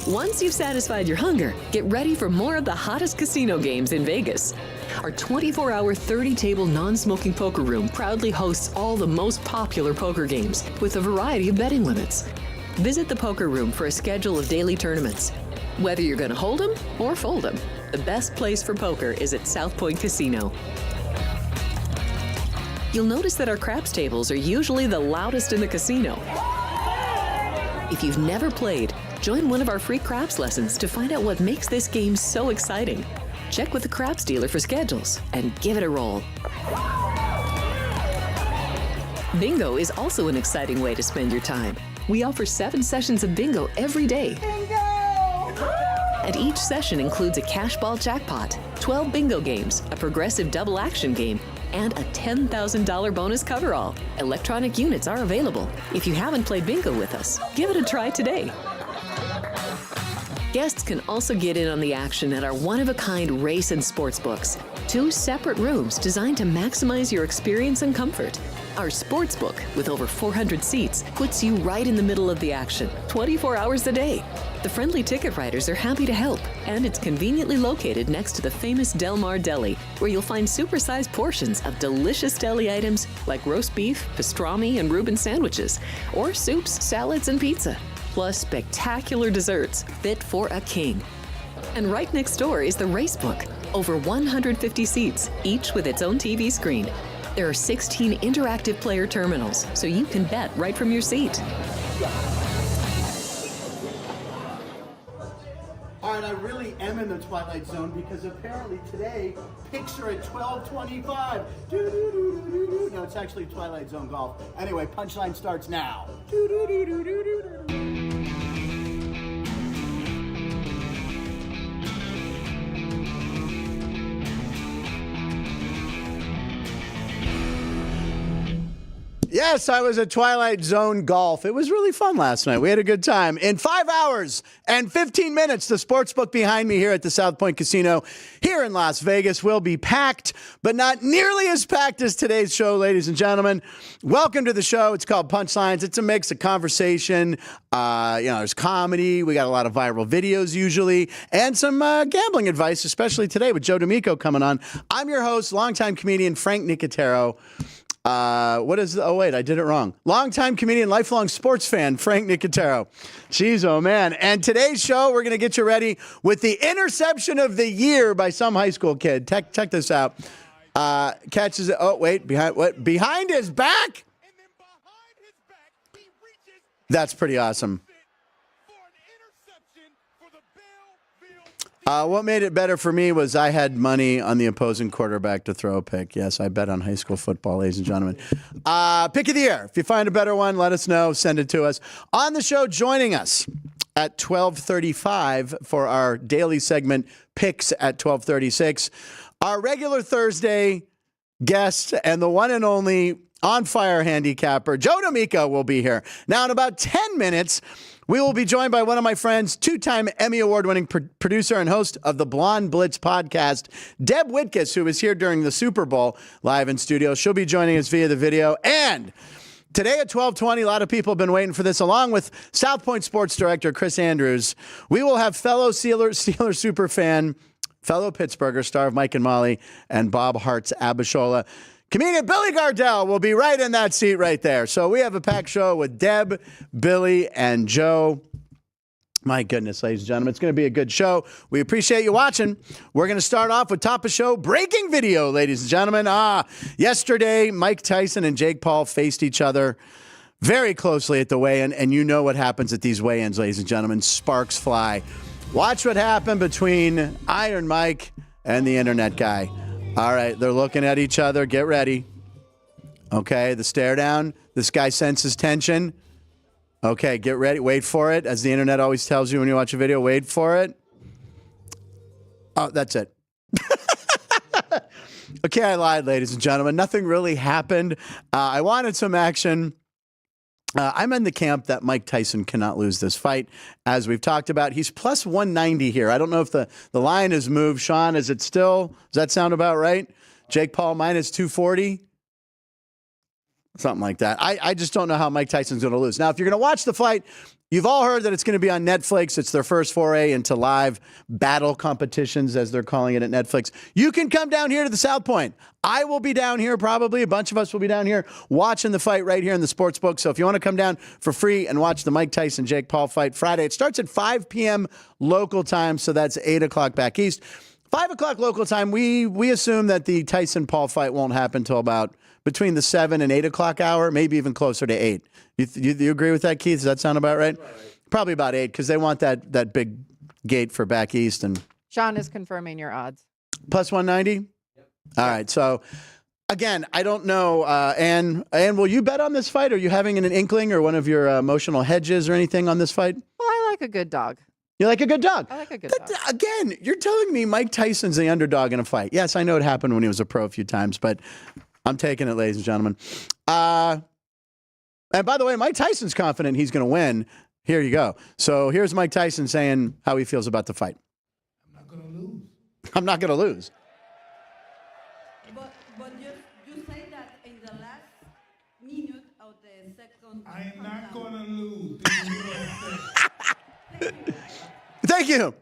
Once you've satisfied your hunger, get ready for more of the hottest casino games in Vegas. Our 24-hour, 30-table non-smoking poker room proudly hosts all the most popular poker games with a variety of betting limits. Visit the poker room for a schedule of daily tournaments. Whether you're going to hold 'em or fold 'em, the best place for poker is at South Point Casino. You'll notice that our craps tables are usually the loudest in the casino. If you've never played, join one of our free craps lessons to find out what makes this game so exciting. Check with the craps dealer for schedules and give it a roll. Bingo is also an exciting way to spend your time. We offer 7 sessions of bingo every day. Bingo! And each session includes a cash ball jackpot, 12 bingo games, a progressive double action game, and a $10,000 bonus coverall. Electronic units are available. If you haven't played bingo with us, give it a try today. Guests can also get in on the action at our one-of-a-kind race and sports books, 2 separate rooms designed to maximize your experience and comfort. Our sports book, with over 400 seats, puts you right in the middle of the action, 24 hours a day. The friendly ticket writers are happy to help, and it's conveniently located next to the famous Del Mar Deli, where you'll find supersized portions of delicious deli items like roast beef, pastrami, and Reuben sandwiches, or soups, salads, and pizza, plus spectacular desserts fit for a king. And right next door is the race book, over 150 seats, each with its own TV screen. There are 16 interactive player terminals, so you can bet right from your seat. All right, I really am in the Twilight Zone because apparently today, picks are at 12:25. No, it's actually Twilight Zone golf. Anyway, Punchline starts now. Yes, I was at Twilight Zone Golf. It was really fun last night. We had a good time. In 5 hours and 15 minutes, the sportsbook behind me here at the South Point Casino here in Las Vegas will be packed, but not nearly as packed as today's show, ladies and gentlemen. Welcome to the show. It's called Punchlines. It's a mix of conversation. There's comedy. We got a lot of viral videos usually, and some gambling advice, especially today with Joe D'Amico coming on. I'm your host, longtime comedian Frank Nicotero. I did it wrong. Longtime comedian, lifelong sports fan, Frank Nicotero. Jeez, oh man. And today's show, we're going to get you ready with the interception of the year by some high school kid. Check this out. Catches it. Oh, wait. Behind his back? That's pretty awesome. What made it better for me was I had money on the opposing quarterback to throw a pick. Yes, I bet on high school football, ladies and gentlemen. Pick of the year. If you find a better one, let us know. Send it to us. On the show, joining us at 12:35 for our daily segment, Picks at 12:36. Our regular Thursday guest and the one and only on-fire handicapper, Joe D'Amico, will be here. Now, in about 10 minutes, we will be joined by one of my friends, 2-time Emmy Award-winning producer and host of the Blonde Blitz podcast, Deb Whitcas, who was here during the Super Bowl live in studio. She'll be joining us via the video. And today at 12:20, a lot of people have been waiting for this, along with South Point Sports Director Chris Andrews. We will have fellow Steelers superfan, fellow Pittsburgher, star of Mike and Molly, and Bob Hearts Abishola. Comedian Billy Gardell will be right in that seat right there. So we have a packed show with Deb, Billy, and Joe. My goodness, ladies and gentlemen, it's going to be a good show. We appreciate you watching. We're going to start off with top of show breaking video, ladies and gentlemen. Yesterday, Mike Tyson and Jake Paul faced each other very closely at the weigh-in, and you know what happens at these weigh-ins, ladies and gentlemen. Sparks fly. Watch what happened between Iron Mike and the internet guy. All right, they're looking at each other. Get ready. Okay, the stare down. This guy senses tension. Okay, get ready. Wait for it. As the internet always tells you when you watch a video, wait for it. Oh, that's it. Okay, I lied, ladies and gentlemen. Nothing really happened. I wanted some action. I'm in the camp that Mike Tyson cannot lose this fight. As we've talked about, he's plus 190 here. I don't know if the line has moved. Sean, is it still? Does that sound about right? Jake Paul minus 240? Something like that. I just don't know how Mike Tyson's going to lose. Now, if you're going to watch the fight, you've all heard that it's going to be on Netflix. It's their first foray into live battle competitions, as they're calling it at Netflix. You can come down here to the South Point. I will be down here probably. A bunch of us will be down here watching the fight right here in the sports book. So if you want to come down for free and watch the Mike Tyson-Jake Paul fight Friday, it starts at 5 p.m. local time, so that's 8 o'clock back east. 5 o'clock local time, we assume that the Tyson-Paul fight won't happen until about between the 7 and 8 o'clock hour, maybe even closer to 8. You agree with that, Keith? Does that sound about right? Probably about 8, because they want that big gate for back east. And Sean is confirming your odds. Plus 190? Yep. All right. So, again, I don't know. Ann, will you bet on this fight? Are you having an inkling or one of your emotional hedges or anything on this fight? Well, I like a good dog. You like a good dog? I like a good dog. Again, you're telling me Mike Tyson's the underdog in a fight. Yes, I know it happened when he was a pro a few times, but I'm taking it, ladies and gentlemen. And by the way, Mike Tyson's confident he's going to win. Here you go. So here's Mike Tyson saying how he feels about the fight. I'm not going to lose. I'm not going to lose. But you say that in the last minute of the second. I am not going to lose. Thank you.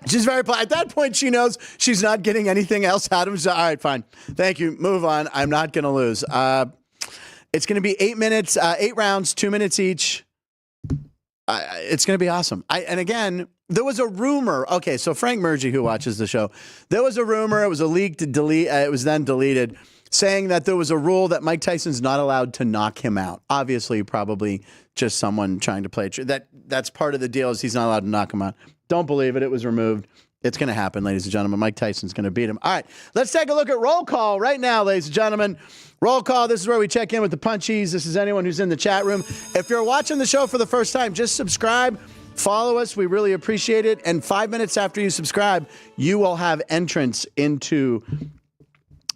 She's very polite. At that point, she knows she's not getting anything else out of him. So, all right, fine. Thank you. Move on. I'm not going to lose. It's going to be 8 minutes, 8 rounds, 2 minutes each. It's going to be awesome. And again, there was a rumor. Okay, so Frank Murgy, who watches the show, there was a rumor. It was a leak to delete. It was then deleted, saying that there was a rule that Mike Tyson's not allowed to knock him out. Obviously, probably just someone trying to play. That's part of the deal is he's not allowed to knock him out. Don't believe it. It was removed. It's going to happen, ladies and gentlemen. Mike Tyson's going to beat him. All right, let's take a look at roll call right now, ladies and gentlemen. Roll call. This is where we check in with the punchies. This is anyone who's in the chat room. If you're watching the show for the first time, just subscribe. Follow us. We really appreciate it. And 5 minutes after you subscribe, you will have entrance into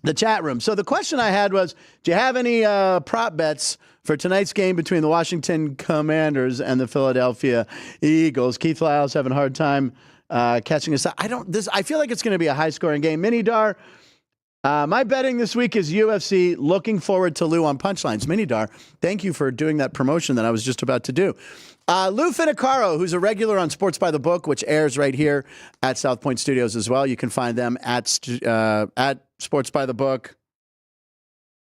the chat room. So the question I had was, do you have any prop bets for tonight's game between the Washington Commanders and the Philadelphia Eagles? Keith Lyle's having a hard time catching us up. I feel like it's going to be a high-scoring game. Minidar, my betting this week is UFC. Looking forward to Lou on Punchlines. Minidar, thank you for doing that promotion that I was just about to do. Lou Finicaro, who's a regular on Sports by the Book, which airs right here at South Point Studios as well. You can find them at Sports by the Book.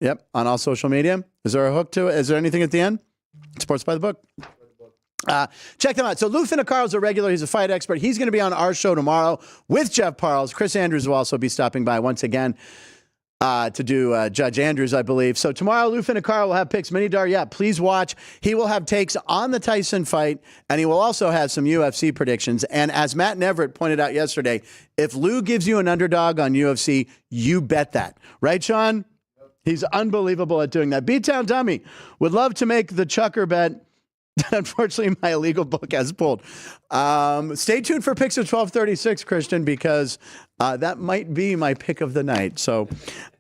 Yep, on all social media. Is there a hook to it? Is there anything at the end? Sports by the Book. Check them out. So Lou Finicaro's a regular. He's a fight expert. He's going to be on our show tomorrow with Jeff Parles. Chris Andrews will also be stopping by once again to do Judge Andrews, I believe. So tomorrow, Lou Finicaro will have picks. Minidar, yeah, please watch. He will have takes on the Tyson fight, and he will also have some UFC predictions. And as Matt Neverett pointed out yesterday, if Lou gives you an underdog on UFC, you bet that. Right, Sean? He's unbelievable at doing that. B-Town Dummy would love to make the Chucker bet. Unfortunately, my illegal book has pulled. Stay tuned for picks at 12:36, Christian, because that might be my pick of the night. So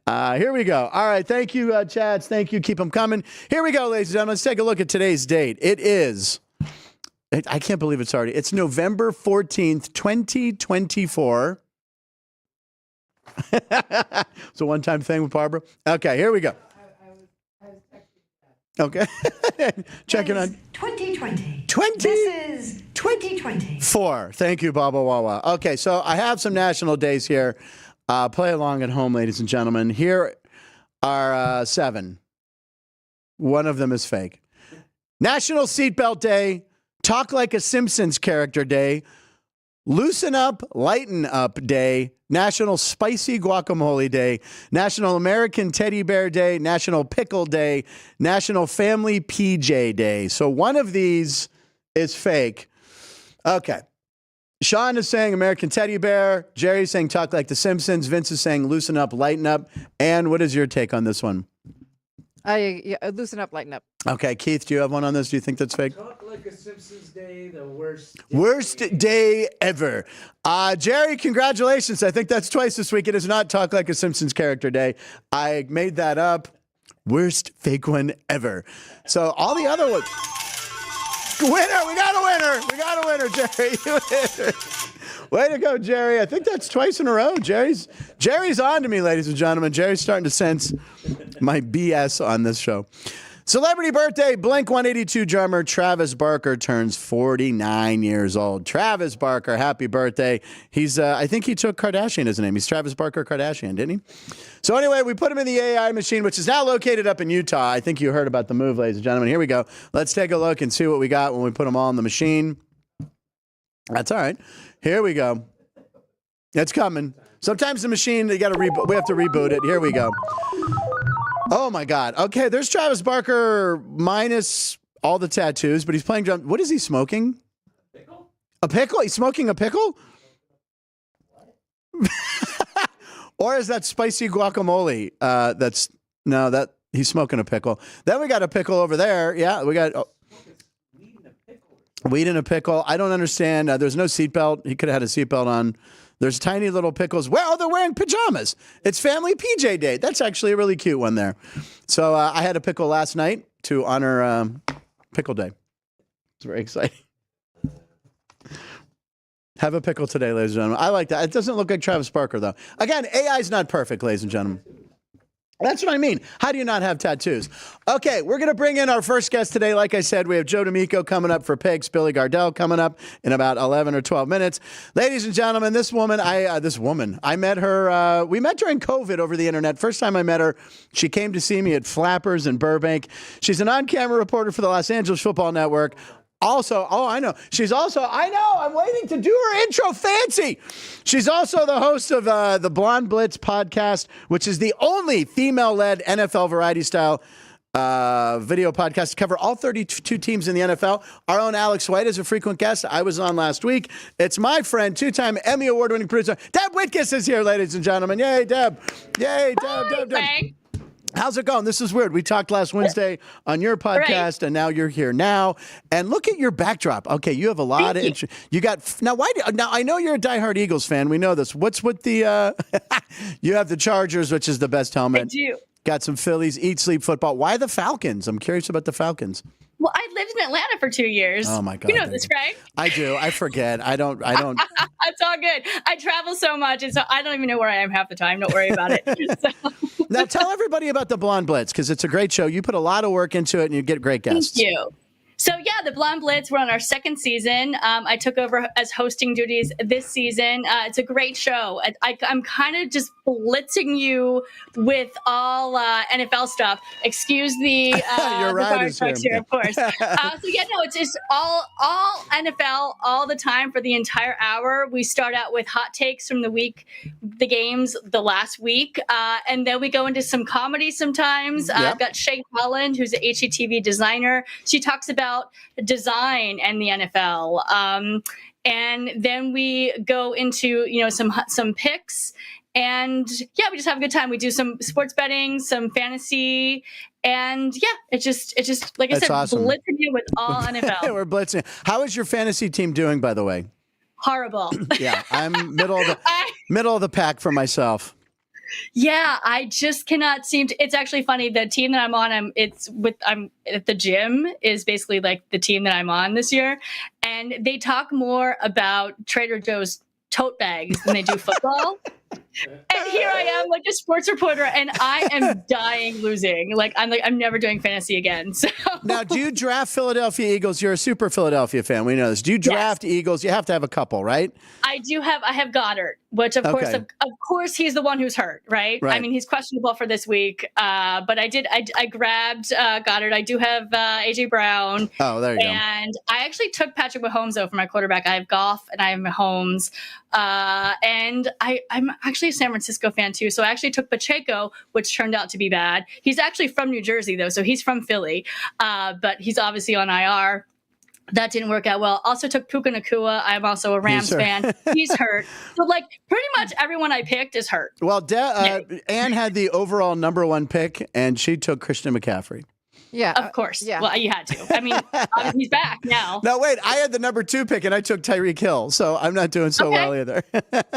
here we go. All right. Thank you, Chads. Thank you. Keep them coming. Here we go, ladies and gentlemen. Let's take a look at today's date. It is, I can't believe it's already, it's November 14th, 2024. It's a one-time thing with Barbara. Okay, here we go. Okay. Checking on 2020. 20? This is 2020. 4. Thank you, Baba Wawa. Okay, so I have some national days here. Play along at home, ladies and gentlemen. Here are 7. One of them is fake. National Seatbelt Day, Talk Like a Simpsons Character Day, Loosen Up, Lighten Up Day, National Spicy Guacamole Day, National American Teddy Bear Day, National Pickle Day, National Family PJ Day. So one of these is fake. Okay. Sean is saying American Teddy Bear. Jerry's saying Talk Like the Simpsons. Vince is saying Loosen Up, Lighten Up. And what is your take on this one? Loosen up, lighten up. Okay, Keith, do you have one on this? Do you think that's fake? Talk Like a Simpsons Day, the worst. Worst day ever. Jerry, congratulations. I think that's twice this week. It is not Talk Like a Simpsons Character Day. I made that up. Worst fake one ever. So all the other ones. Winner. We got a winner. We got a winner, Jerry. Way to go, Jerry. I think that's twice in a row. Jerry's on to me, ladies and gentlemen. Jerry's starting to sense my BS on this show. Celebrity birthday, Blink-182 drummer Travis Barker turns 49 years old. Travis Barker, happy birthday. He's, I think he took Kardashian as a name. He's Travis Barker Kardashian, didn't he? So anyway, we put him in the AI machine, which is now located up in Utah. I think you heard about the move, ladies and gentlemen. Here we go. Let's take a look and see what we got when we put them all in the machine. That's all right. Here we go. It's coming. Sometimes the machine, we have to reboot it. Here we go. Oh, my God. Okay, there's Travis Barker minus all the tattoos, but he's playing drum. What is he smoking? Pickle? A pickle? He's smoking a pickle? Or is that spicy guacamole? He's smoking a pickle. Then we got a pickle over there. Yeah, we got weed in a pickle. I don't understand. There's no seatbelt. He could have had a seatbelt on. There's tiny little pickles. Well, they're wearing pajamas. It's family PJ day. That's actually a really cute one there. So I had a pickle last night to honor Pickle Day. It's very exciting. Have a pickle today, ladies and gentlemen. I like that. It doesn't look like Travis Barker, though. Again, AI is not perfect, ladies and gentlemen. That's what I mean. How do you not have tattoos? Okay, we're going to bring in our first guest today. Like I said, we have Joe D'Amico coming up for picks, Billy Gardell coming up in about 11 or 12 minutes. Ladies and gentlemen, this woman, I met her, we met during COVID over the internet. First time I met her, she came to see me at Flappers in Burbank. She's an on-camera reporter for the Los Angeles Football Network. Also, I'm waiting to do her intro fancy. She's also the host of the Blonde Blitz podcast, which is the only female-led NFL variety-style video podcast to cover all 32 teams in the NFL. Our own Alex White is a frequent guest. I was on last week. It's my friend, two-time Emmy award-winning producer, Deb Whitcas is here, ladies and gentlemen. Yay, Deb. Yay, Deb. How's it going? This is weird. We talked last Wednesday on your podcast, and now you're here now. And look at your backdrop. Okay, you have a lot of interest. You got now. Now I know you're a diehard Eagles fan. We know this. What's with the? You have the Chargers, which is the best helmet. I do. Got some Phillies. Eat, sleep, football. Why the Falcons? I'm curious about the Falcons. Well, I lived in Atlanta for 2 years. Oh my God! You know this, right? I do. I forget. I don't. It's all good. I travel so much, and so I don't even know where I am half the time. Don't worry about it. So. Now tell everybody about the Blonde Blitz, because it's a great show. You put a lot of work into it, and you get great guests. Thank you. So yeah, the Blonde Blitz, we're on our second season. I took over as hosting duties this season. It's a great show. I'm kind of just blitzing you with all NFL stuff. Excuse the right trucks here, of course. So yeah, no, it's just all NFL all the time for the entire hour. We start out with hot takes from the week, the games, the last week, and then we go into some comedy sometimes. I've got Shay Holland, who's an HGTV designer. She talks about design and the NFL, and then we go into some picks, and yeah, we just have a good time. We do some sports betting, some fantasy, and yeah, it's just like I said, awesome. Blitzing you with all NFL. We're blitzing. How is your fantasy team doing, by the way? Horrible. Yeah, I'm middle of the pack for myself. Yeah, I just cannot seem to. It's actually funny. The team that I'm on, I'm at the gym is basically like the team that I'm on this year, and they talk more about Trader Joe's tote bags than they do football. And here I am, like a sports reporter, and I am dying losing. I'm never doing fantasy again. So now, do you draft Philadelphia Eagles? You're a super Philadelphia fan. We know this. Do you draft Eagles? You have to have a couple, right? I have Goddard, which of course he's the one who's hurt, right? I mean, he's questionable for this week. But I grabbed Goddard. I do have AJ Brown. Oh, there you go. And I actually took Patrick Mahomes though for my quarterback. I have Goff and I have Mahomes. And I'm actually a San Francisco fan too. So I actually took Pacheco, which turned out to be bad. He's actually from New Jersey though. So he's from Philly. But he's obviously on IR. That didn't work out well. Also took Puka Nacua. I'm also a Rams fan. He's hurt. So pretty much everyone I picked is hurt. Well, Ann had the overall #1 pick, and she took Christian McCaffrey. Yeah, of course. Yeah. Well, you had to. I mean, obviously he's back now. No, wait. I had the #2 pick, and I took Tyreek Hill, so I'm not doing so well either.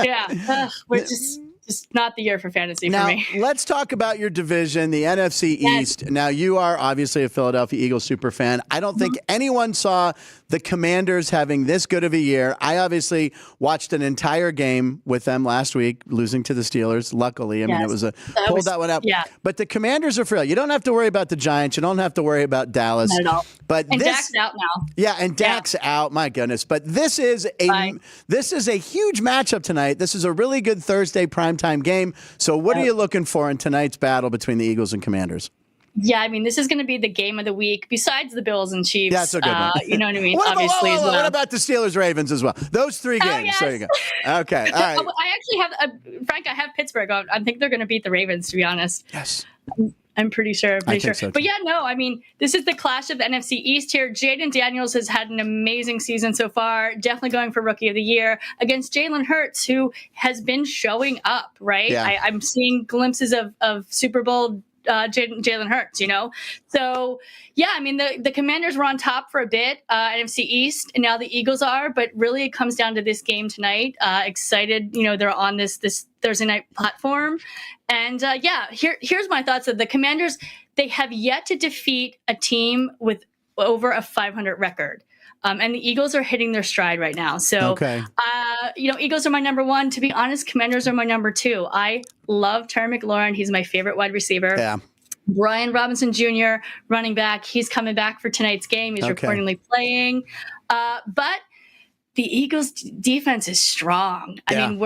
Yeah, we're just not the year for fantasy now, for me. Let's talk about your division, the NFC East. Now, you are obviously a Philadelphia Eagles super fan. I don't think anyone saw the Commanders having this good of a year. I obviously watched an entire game with them last week, losing to the Steelers. Luckily, I mean, it was pulled that one up. Yeah. But the Commanders are for real. You don't have to worry about the Giants. You don't have to worry about Dallas. Not at all. But And Dak's out now. Yeah, and Dak's out. My goodness. But this is a huge matchup tonight. This is a really good Thursday primetime game. So what are you looking for in tonight's battle between the Eagles and Commanders? Yeah, I mean, this is going to be the game of the week, besides the Bills and Chiefs. That's a good one. You know what I mean? What About the Steelers Ravens as well? Those 3 games. Yes. There you go. Okay. All right. I actually have, Frank, I have Pittsburgh. I think they're going to beat the Ravens, to be honest. Yes. I'm pretty sure. I think so, too. But yeah, no, I mean, this is the clash of the NFC East here. Jaden Daniels has had an amazing season so far, definitely going for Rookie of the Year against Jalen Hurts, who has been showing up, right? Yeah. I'm seeing glimpses of Super Bowl Jalen Hurts, you know? So, yeah, I mean, the Commanders were on top for a bit, NFC East, and now the Eagles are, but really it comes down to this game tonight. Excited, you know, they're on this Thursday night platform. And, here's my thoughts of the Commanders. They have yet to defeat a team with over a 500 record. And the Eagles are hitting their stride right now. So, Eagles are my number 1. To be honest, Commanders are my number 2. I love Terry McLaurin. He's my favorite wide receiver. Yeah. Brian Robinson Jr., running back. He's coming back for tonight's game. He's reportedly playing. But the Eagles' defense is strong. I mean,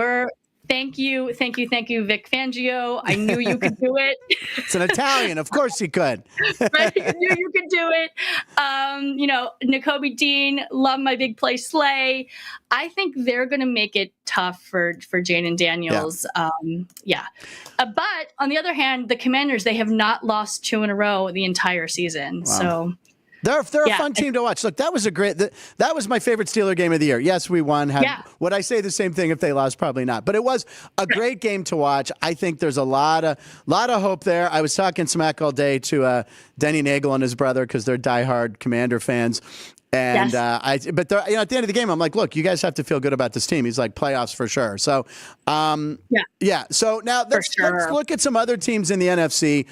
Thank you, Vic Fangio. I knew you could do it. It's an Italian. Of course you could. Right? I knew you could do it. Nakobe Dean, love my big play Slay. I think they're going to make it tough for Jaden Daniels. Yeah. But on the other hand, the Commanders, they have not lost 2 in a row the entire season. Wow. So... They're a fun team to watch. Look, that was that was my favorite Steeler game of the year. Yes, we won. Would I say the same thing if they lost? Probably not. But it was a great game to watch. I think there's a lot of hope there. I was talking smack all day to Denny Nagel and his brother because they're diehard Commander fans. And at the end of the game, I'm like, look, you guys have to feel good about this team. He's like, playoffs for sure. So, So now let's look at some other teams in the NFC.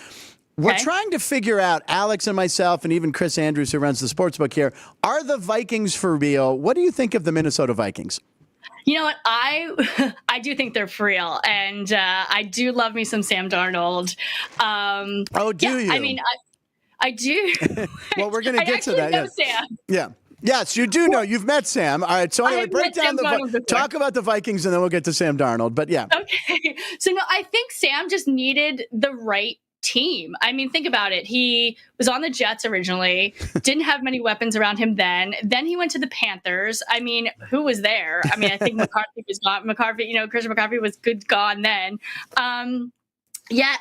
We're trying to figure out, Alex and myself, and even Chris Andrews, who runs the sportsbook here, are the Vikings for real? What do you think of the Minnesota Vikings? You know what? I do think they're for real, and I do love me some Sam Darnold. Do you? I mean, I do. Well, we're going to get to that. Know Sam. Yeah. Yes, you do know. You've met Sam. All right. So anyway, break down talk about the Vikings, and then we'll get to Sam Darnold. But yeah. Okay. So no, I think Sam just needed the right team. I mean, think about it. He was on the Jets originally, didn't have many weapons around him then. Then he went to the Panthers. I mean, who was there? I mean, I think McCarthy was gone. Christian McCarthy was gone then.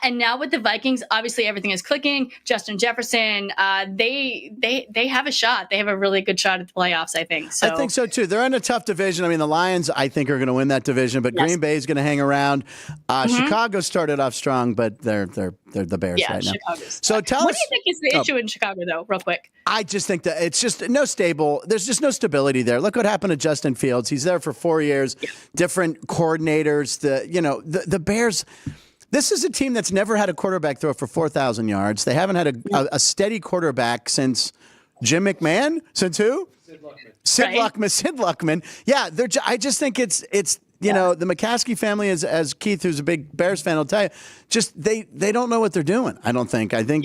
And now with the Vikings, obviously everything is clicking. Justin Jefferson, they have a shot. They have a really good shot at the playoffs, I think. So. I think so too. They're in a tough division. I mean, the Lions, I think, are going to win that division, but Green Bay is going to hang around. Chicago started off strong, but they're the Bears right now. Chicago's so what do you think is the issue in Chicago, though, real quick? I just think that it's just there's just no stability there. Look what happened to Justin Fields. He's there for 4 years, different coordinators. The Bears. This is a team that's never had a quarterback throw for 4,000 yards. They haven't had a steady quarterback since Jim McMahon. Since who? Sid Luckman. Yeah, I just think it's the McCaskey family, as Keith, who's a big Bears fan, will tell you, just they don't know what they're doing. I don't think. I think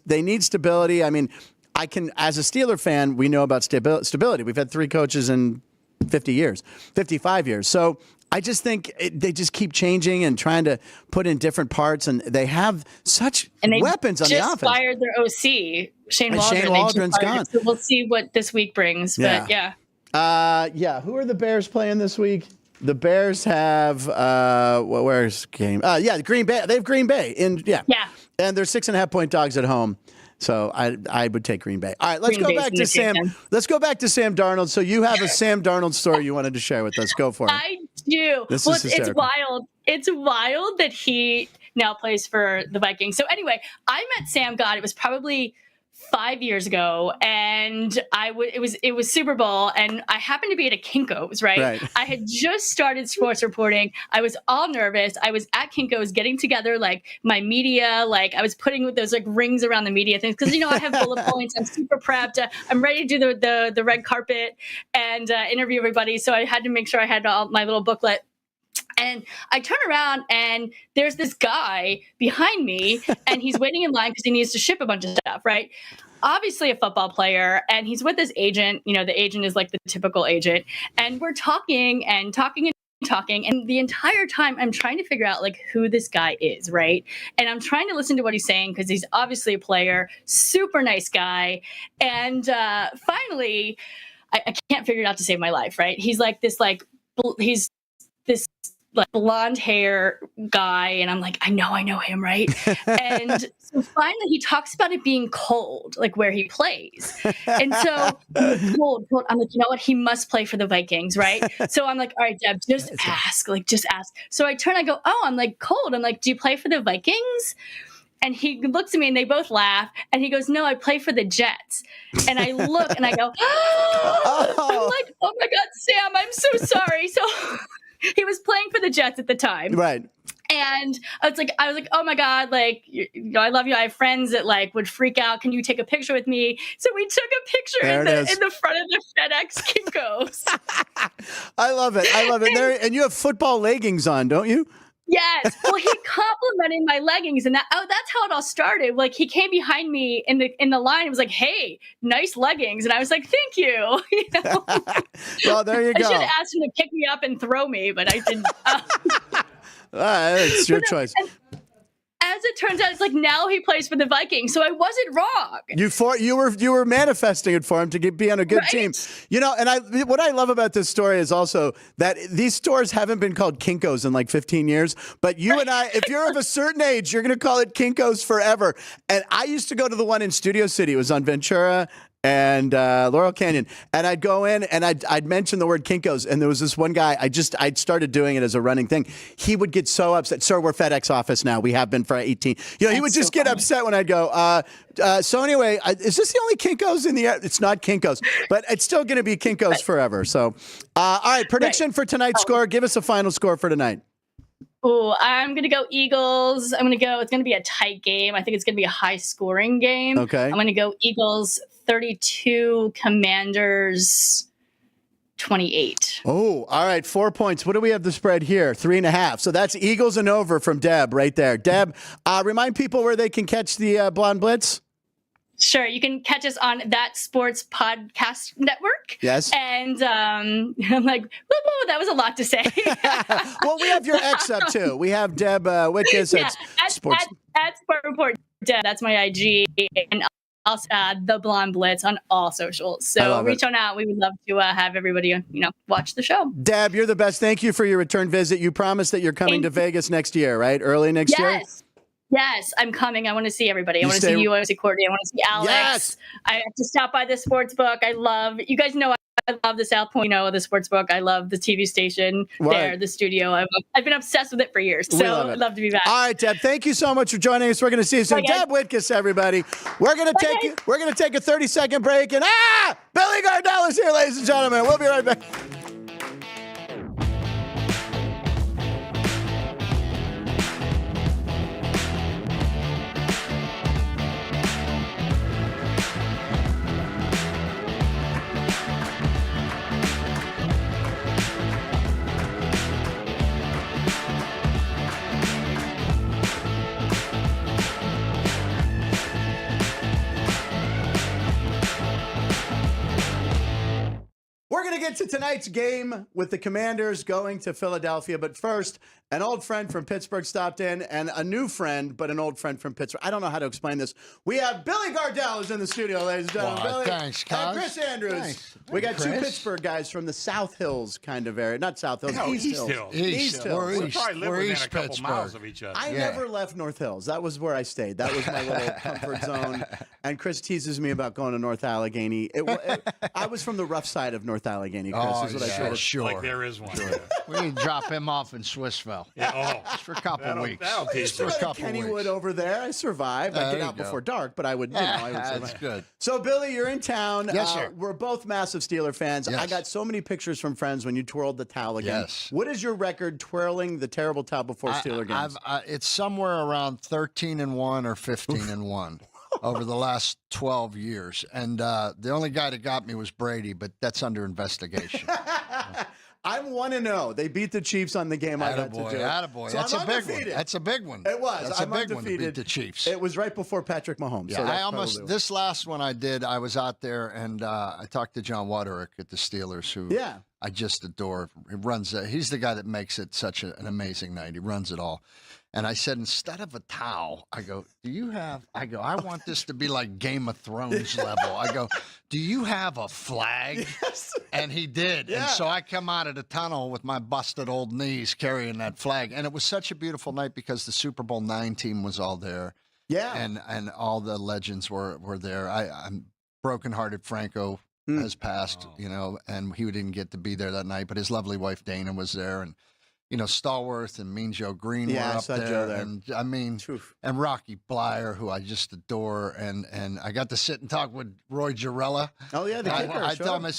they need stability. I mean, as a Steeler fan, we know about stability. We've had 3 coaches in 55 years. So I just think they just keep changing and trying to put in different parts, and they have such weapons on the offense. They just fired their OC, Shane Waldron. Shane Waldron's gone. So we'll see what this week brings. But Who are the Bears playing this week? The Bears have where's game? Green Bay. They have Green Bay and they're 6.5 point dogs at home. So I would take Green Bay. All right, let's go back to Sam. Let's go back to Sam Darnold. So you have a Sam Darnold story you wanted to share with us. Go for it. I do. It's wild. It's wild that he now plays for the Vikings. So anyway, I met Sam. God, it was probably 5 years ago, and it was Super Bowl, and I happened to be at a Kinko's, right? I had just started sports reporting. I was all nervous. I was at Kinko's getting together like my media, like I was putting those like rings around the media things because I have bullet points. I'm super prepped. I'm ready to do the red carpet and interview everybody. So I had to make sure I had all my little booklet. And I turn around and there's this guy behind me and he's waiting in line because he needs to ship a bunch of stuff, right? Obviously a football player, and he's with his agent. The agent is like the typical agent. And we're talking. And the entire time I'm trying to figure out like who this guy is, right? And I'm trying to listen to what he's saying because he's obviously a player, super nice guy. And finally, I can't figure it out to save my life, right? He's like this, he's this like blonde hair guy, and I'm like, I know him, right? And so finally he talks about it being cold, like where he plays. And so cold. I'm like, you know what? He must play for the Vikings, right? So I'm like, all right, Deb, just ask. So I turn, I go, oh, I'm like cold. I'm like, do you play for the Vikings? And he looks at me and they both laugh. And he goes, no, I play for the Jets. And I look and I go, oh. I'm like, oh my God, Sam, I'm so sorry. So he was playing for the Jets at the time. Right. And I was like, oh my God, like, I love you. I have friends that like would freak out. Can you take a picture with me? So we took a picture in the front of the FedEx Kinko's. I love it. There, and you have football leggings on, don't you? Yes. Well, he complimented my leggings, and that's how it all started. Like he came behind me in the line and was like, "Hey, nice leggings," and I was like, "Thank you." Well, there you go. I should have asked him to pick me up and throw me, but I didn't. It's your choice. As it turns out, it's like now he plays for the Vikings, so I wasn't wrong. You were manifesting it for him to be on a good team. And what I love about this story is also that these stores haven't been called Kinko's in like 15 years. But you and I, if you're of a certain age, you're going to call it Kinko's forever. And I used to go to the one in Studio City. It was on Ventura and Laurel Canyon, and I'd go in and I'd mention the word Kinko's, and there was this one guy, I'd started doing it as a running thing. He would get so upset. Sir, we're FedEx office now. We have been for 18. He would just get upset when I'd go, so anyway, is this the only Kinko's in the air? It's not Kinko's, but it's still going to be Kinko's forever. So, all right, prediction for tonight's score. Give us a final score for tonight. Oh, I'm going to go Eagles. It's going to be a tight game. I think it's going to be a high scoring game. Okay. I'm going to go Eagles 32, Commanders 28. Oh, all right. 4 points. What do we have the spread here? 3.5. So that's Eagles and over from Deb right there. Deb, remind people where they can catch the Blonde Blitz. Sure. You can catch us on That Sports Podcast Network. Yes. And I'm like, whoa, that was a lot to say. Well, we have your ex up too. We have Deb Whitcas at Sport Report Deb. That's my IG. And also The Blonde Blitz on all socials. So reach on out. We would love to have everybody, watch the show. Deb, you're the best. Thank you for your return visit. You promised that you're coming to Vegas next year, right? Early next year? Yes, I'm coming. I want to see everybody. I want to see you. I want to see Courtney. I want to see Alex. Yes. I have to stop by the sports book. You guys know I love the South Point, the sports book. I love the TV station there, the studio. I've been obsessed with it for years. So I'd love to be back. All right, Deb. Thank you so much for joining us. We're going to see you soon. Deb Whitcas, everybody. We're going to take a 30-second break, and Billy Gardell is here, ladies and gentlemen. We'll be right back. We're going to get to tonight's game with the Commanders going to Philadelphia. But first, an old friend from Pittsburgh stopped in, and a new friend, but an old friend from Pittsburgh. I don't know how to explain this. We have Billy Gardell is in the studio, ladies and gentlemen. Well, Billy, thanks, Cos. and Chris Andrews. Thanks. We got two Chris. Pittsburgh guys from the South Hills kind of area. Not South Hills, East Hills. East Hills. We probably live We're within East a couple Pittsburgh. miles of each other. I never left North Hills. That was where I stayed. That was my little comfort zone. And Chris teases me about going to North Allegheny. I was from the rough side of North Allegheny. Allegheny, Chris. Oh, is what I yeah, try to sure. Like there is one. We need to drop him off in Swissville. Yeah, Just for a couple weeks. That'll I teach used to you. go to couple Kennywood weeks. over there. I survived. I There get you out go. before dark, but I would, I would That's survive. good. So, Billy, you're in town. Yes, sir. We're both massive Steeler fans. Yes. I got so many pictures from friends when you twirled the towel again. Yes. What is your record twirling the terrible towel before Steeler games? It's somewhere around 13-1 or 15-1 over the last 12 years. And the only guy that got me was Brady, but that's under investigation. I'm 1-0. They beat the Chiefs on the game I got to do. Attaboy. So That's I'm a big one. undefeated. That's a big one. It was. That's I'm a big one to undefeated. beat the Chiefs. It was right before Patrick Mahomes. Yeah, so that's I almost probably this last one I did. I was out there and I talked to John Waderick at the Steelers, who I just adore. He runs. He's the guy that makes it such an amazing night. He runs it all. And I said, instead of a towel, I go, do you have? I go, I want this to be like Game of Thrones level. I go, do you have a flag? Yes. And he did. Yeah. And so I come out of the tunnel with my busted old knees carrying that flag. And it was such a beautiful night because the Super Bowl IX team was all there. Yeah. And all the legends were there. I'm brokenhearted. Franco has passed, you know, and he didn't get to be there that night. But his lovely wife, Dana, was there. And, you know, Stallworth and Mean Joe Green were I up saw there. Joe there. And I mean, and Rocky Blyer, who I just adore. And I got to sit and talk with Roy Jarella. Oh, yeah, the kicker. I told him, I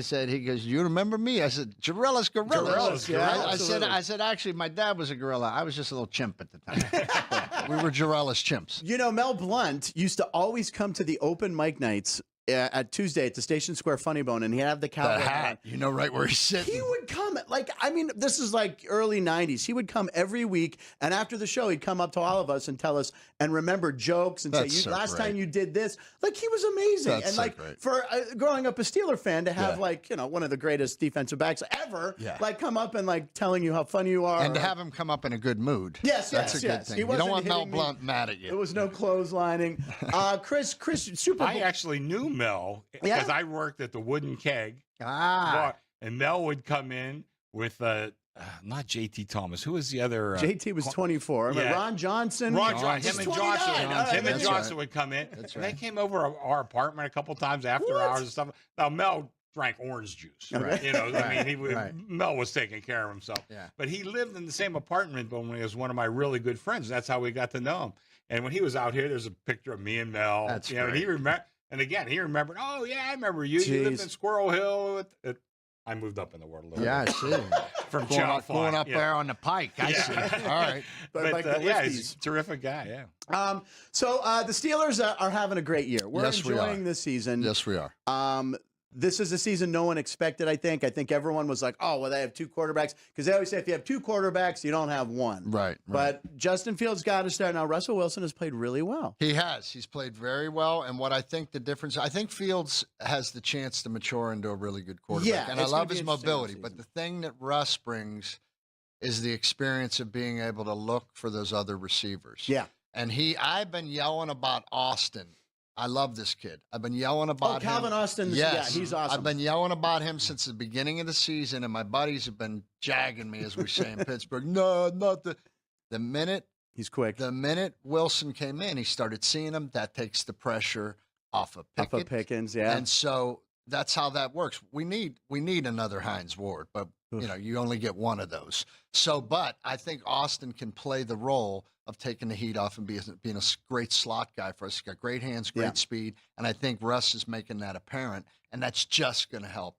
said, he goes, you remember me? I said, Jarella's gorillas. I said, actually, my dad was a gorilla. I was just a little chimp at the time. We were Jarella's chimps. You know, Mel Blunt used to always come to the open mic nights at Tuesday at the Station Square Funny Bone, and he'd have the cowboy hat. You know right where he's sitting. He would come, like, I mean, this is like early 90s. He would come every week, and after the show, he'd come up to all of us and tell us and remember jokes and say, last time you did this. Like, he was amazing. That's and, so like, great. for growing up a Steeler fan, to have, like, you know, one of the greatest defensive backs ever, like, come up and, like, telling you how funny you are. And to have him come up in a good mood. Yes, That's a good thing. You don't want Mel Blunt mad at you. There was no clotheslining. Chris, Super Bowl. I actually knew Mel because I worked at the Wooden Keg bar, and Mel would come in with not JT Thomas. Who was the other? JT was 24. I mean, Ron Johnson. Him and Johnson would come in. That's and they came over our apartment a couple times after hours and stuff. Now Mel drank orange juice. Right. You know, I mean, Mel was taking care of himself. Yeah. But he lived in the same apartment, but when he was one of my really good friends, that's how we got to know him. And when he was out here, there's a picture of me and Mel. That's you know, and he remembered. And again, he remembered. Oh yeah, I remember you. Jeez. You lived in Squirrel Hill. I moved up in the world a little bit. I see. From going up there on the pike. I see. All right. But like the yeah, lifties. he's a terrific guy. Yeah. So the Steelers are having a great year. We're enjoying this season. Yes, we are. This is a season no one expected, I think. I think everyone was like, oh, well, they have two quarterbacks. Because they always say if you have two quarterbacks, you don't have one. Right. But Justin Fields got to start. Now, Russell Wilson has played really well. He has. He's played very well. And what I think the difference, I think Fields has the chance to mature into a really good quarterback. Yeah, and I it's gonna love be his interesting mobility. this But the thing that Russ brings is the experience of being able to look for those other receivers. Yeah. And I've been yelling about Austin. I love this kid. I've been yelling about him. Calvin Austin. Yes. Yeah, he's awesome. I've been yelling about him since the beginning of the season, and my buddies have been jagging me, as we say in Pittsburgh. No, not the minute. He's quick. The minute Wilson came in, he started seeing him. That takes the pressure off of Pickett. Off of Pickens, yeah. And so that's how that works. We need another Hines Ward, but you know, you only get one of those. So, but I think Austin can play the role of taking the heat off and being a great slot guy for us. He's got great hands, great speed, and I think Russ is making that apparent, and that's just going to help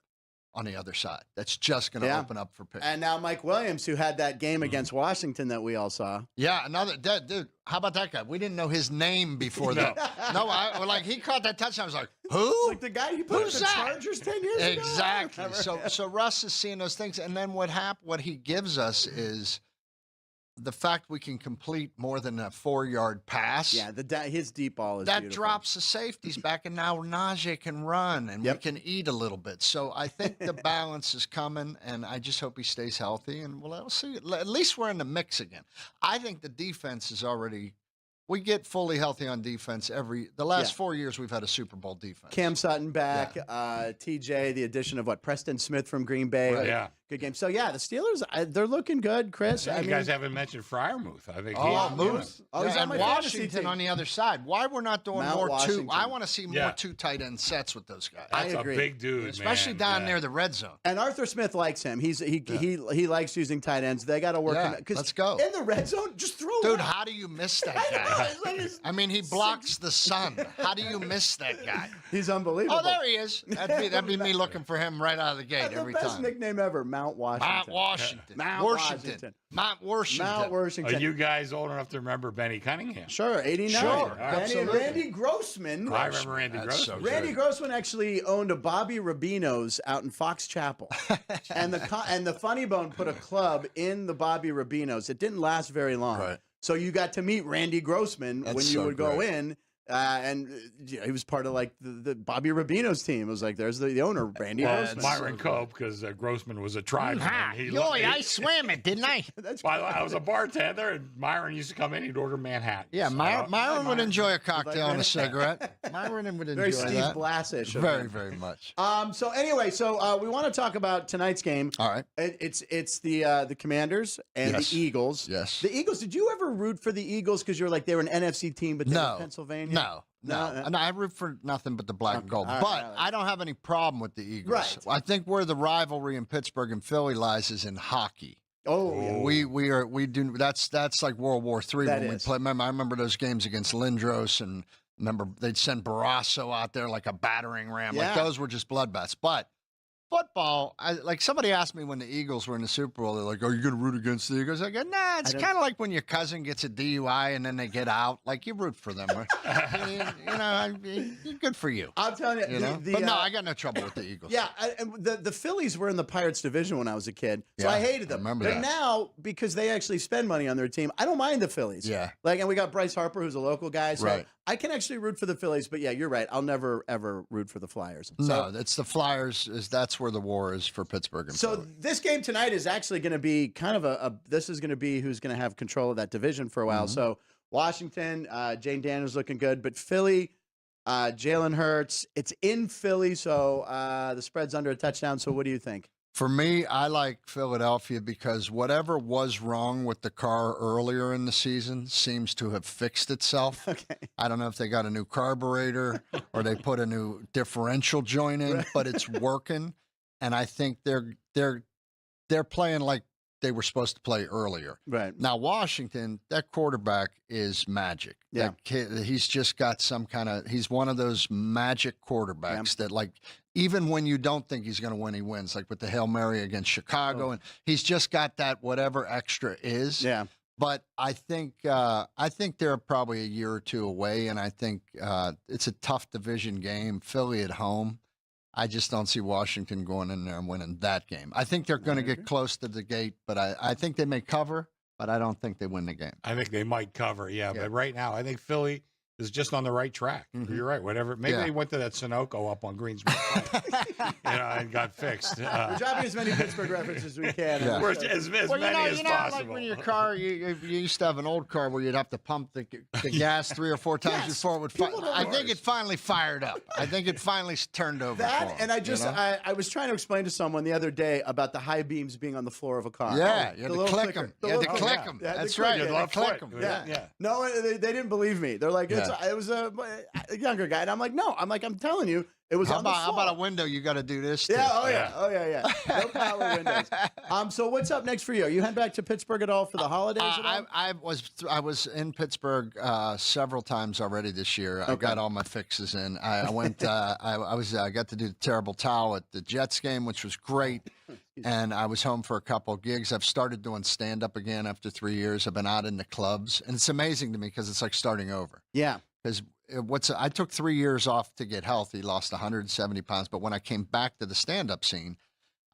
on the other side. That's just going to open up for Pickett. And now Mike Williams, who had that game against Washington that we all saw. Yeah, dude, how about that guy? We didn't know his name before that. No, he caught that touchdown. I was like, who? It's like the guy who put up the Chargers 10 years ago. Exactly. So Russ is seeing those things, and then what he gives us is the fact we can complete more than a 4-yard pass. Yeah, his deep ball is that beautiful. drops the safeties back, and now Najee can run, and we can eat a little bit. So I think the balance is coming, and I just hope he stays healthy. And we'll see. At least we're in the mix again. I think the defense is already. We get fully healthy on defense the last 4 years we've had a Super Bowl defense. Cam Sutton back, TJ, the addition of Preston Smith from Green Bay. Right. Good game. So yeah, the Steelers, they're looking good, Chris. You guys haven't mentioned Fryermuth. I think. Moose. Oh, he's on and my fantasy Washington team. on the other side. Why we're not doing Mount more Washington. two? I want to see more two tight end sets with those guys. That's I agree. a big dude, Especially man. down near the red zone. And Arthur Smith likes him. He likes using tight ends. They got to work him. Let's go. In the red zone, just throw Dude, it. how do you miss that guy? I mean, he blocks the sun. How do you miss that guy? He's unbelievable. Oh, there he is. That'd be me looking for him right out of the gate The every best time. nickname ever, Mount Washington. Mount Washington. Mount Washington. Mount Washington. Mount Washington. Are you guys old enough to remember Benny Cunningham? Sure, 89. Sure, Benny and absolutely. Randy Grossman. I remember Randy That's Grossman. so Randy Grossman actually owned a Bobby Rubino's out in Fox Chapel, and the Funny Bone put a club in the Bobby Rubino's. It didn't last very long, Right. so you got to meet Randy Grossman when you so would go great. in. And he was part of like the Bobby Rubino's team. It was like there's the owner Randy Grossman. Myron Cope, because Grossman was a tribesman. I swam it, didn't I? That's By the way, I was a bartender, and Myron used to come in. He'd order Manhattan. Yeah, Myron would enjoy a cocktail and a cigarette. Myron would enjoy very Steve that. Blassish. of Very, him. very much. So anyway, we want to talk about tonight's game. All right. It's the Commanders and Yes. the Eagles. Yes. The Eagles. Did you ever root for the Eagles because you're like they were an NFC team, but they were No. Pennsylvania? No. And I root for nothing but the black and gold. all right, But all right. I don't have any problem with the Eagles. Right. I think where the rivalry in Pittsburgh and Philly lies is in hockey. Oh, yeah. We do that's like World War III That when we is. play. Remember, I remember those games against Lindros, and remember they'd send Barrasso out there like a battering ram. Yeah. Like those were just bloodbaths. But football, like somebody asked me when the Eagles were in the Super Bowl, they're like, "Are you going to root against the Eagles?" I go, "Nah, it's kind of like when your cousin gets a DUI and then they get out. Like you root for them, good for you." I'm telling you, But no, I got no trouble with the Eagles. Yeah, and the Phillies were in the Pirates division when I was a kid, so Yeah, I hated them. I remember but that. now, because they actually spend money on their team, I don't mind the Phillies. Yeah. and we got Bryce Harper, who's a local guy, so Right. I can actually root for the Phillies. But yeah, you're right. I'll never ever root for the Flyers. No, it's the Flyers. That's where the war is for Pittsburgh and So Philly. this game tonight is actually going to be kind of this is going to be who's going to have control of that division for a while. Mm-hmm. So Washington, Jane Daniels looking good, but Philly, Jalen Hurts, it's in Philly, so the spread's under a touchdown. So what do you think? For me, I like Philadelphia because whatever was wrong with the car earlier in the season seems to have fixed itself. Okay. I don't know if they got a new carburetor or they put a new differential joint in, but it's working. And I think they're playing like they were supposed to play earlier. Right. Now, Washington, that quarterback is magic. Yeah. That kid, he's just got he's one of those magic quarterbacks that, like, even when you don't think he's going to win, he wins, like with the Hail Mary against Chicago. And he's just got that whatever extra is. Yeah. But I think they're probably a year or two away, and I think it's a tough division game. Philly at home. I just don't see Washington going in there and winning that game. I think they're going to get close to the gate, but I think they may cover, but I don't think they win the game. I think they might cover, yeah. But right now, I think Philly is just on the right track. You're right. Whatever. Maybe they went to that Sunoco up on Greensboro, and got fixed. We're dropping as many Pittsburgh references as we can. Yeah. As many as possible. Like when your car, you used to have an old car where you'd have to pump the gas 3 or 4 times before it would fire. I think it finally fired up. I think it finally turned over. That, for 'em, and I was trying to explain to someone the other day about the high beams being on the floor of a car. Yeah, Oh, you had the to little click clicker. them. The You had to little click clicker. them. Yeah, the That's clicker. right. You had love to click foot. them. Yeah. No, they didn't believe me. They're like, it was a younger guy. And I'm like, no. I'm telling you, it was on the floor. How about a window? You got to do this. Too. Yeah, oh yeah. No power windows. So what's up next for you? Are you heading back to Pittsburgh at all for the holidays? At all? I was in Pittsburgh several times already this year. I got all my fixes in. I went. I got to do the terrible towel at the Jets game, which was great. And I was home for a couple of gigs. I've started doing stand up again after 3 years. I've been out in the clubs, and it's amazing to me because it's like starting over. Yeah. Because I took 3 years off to get healthy, lost 170 pounds. But when I came back to the stand-up scene,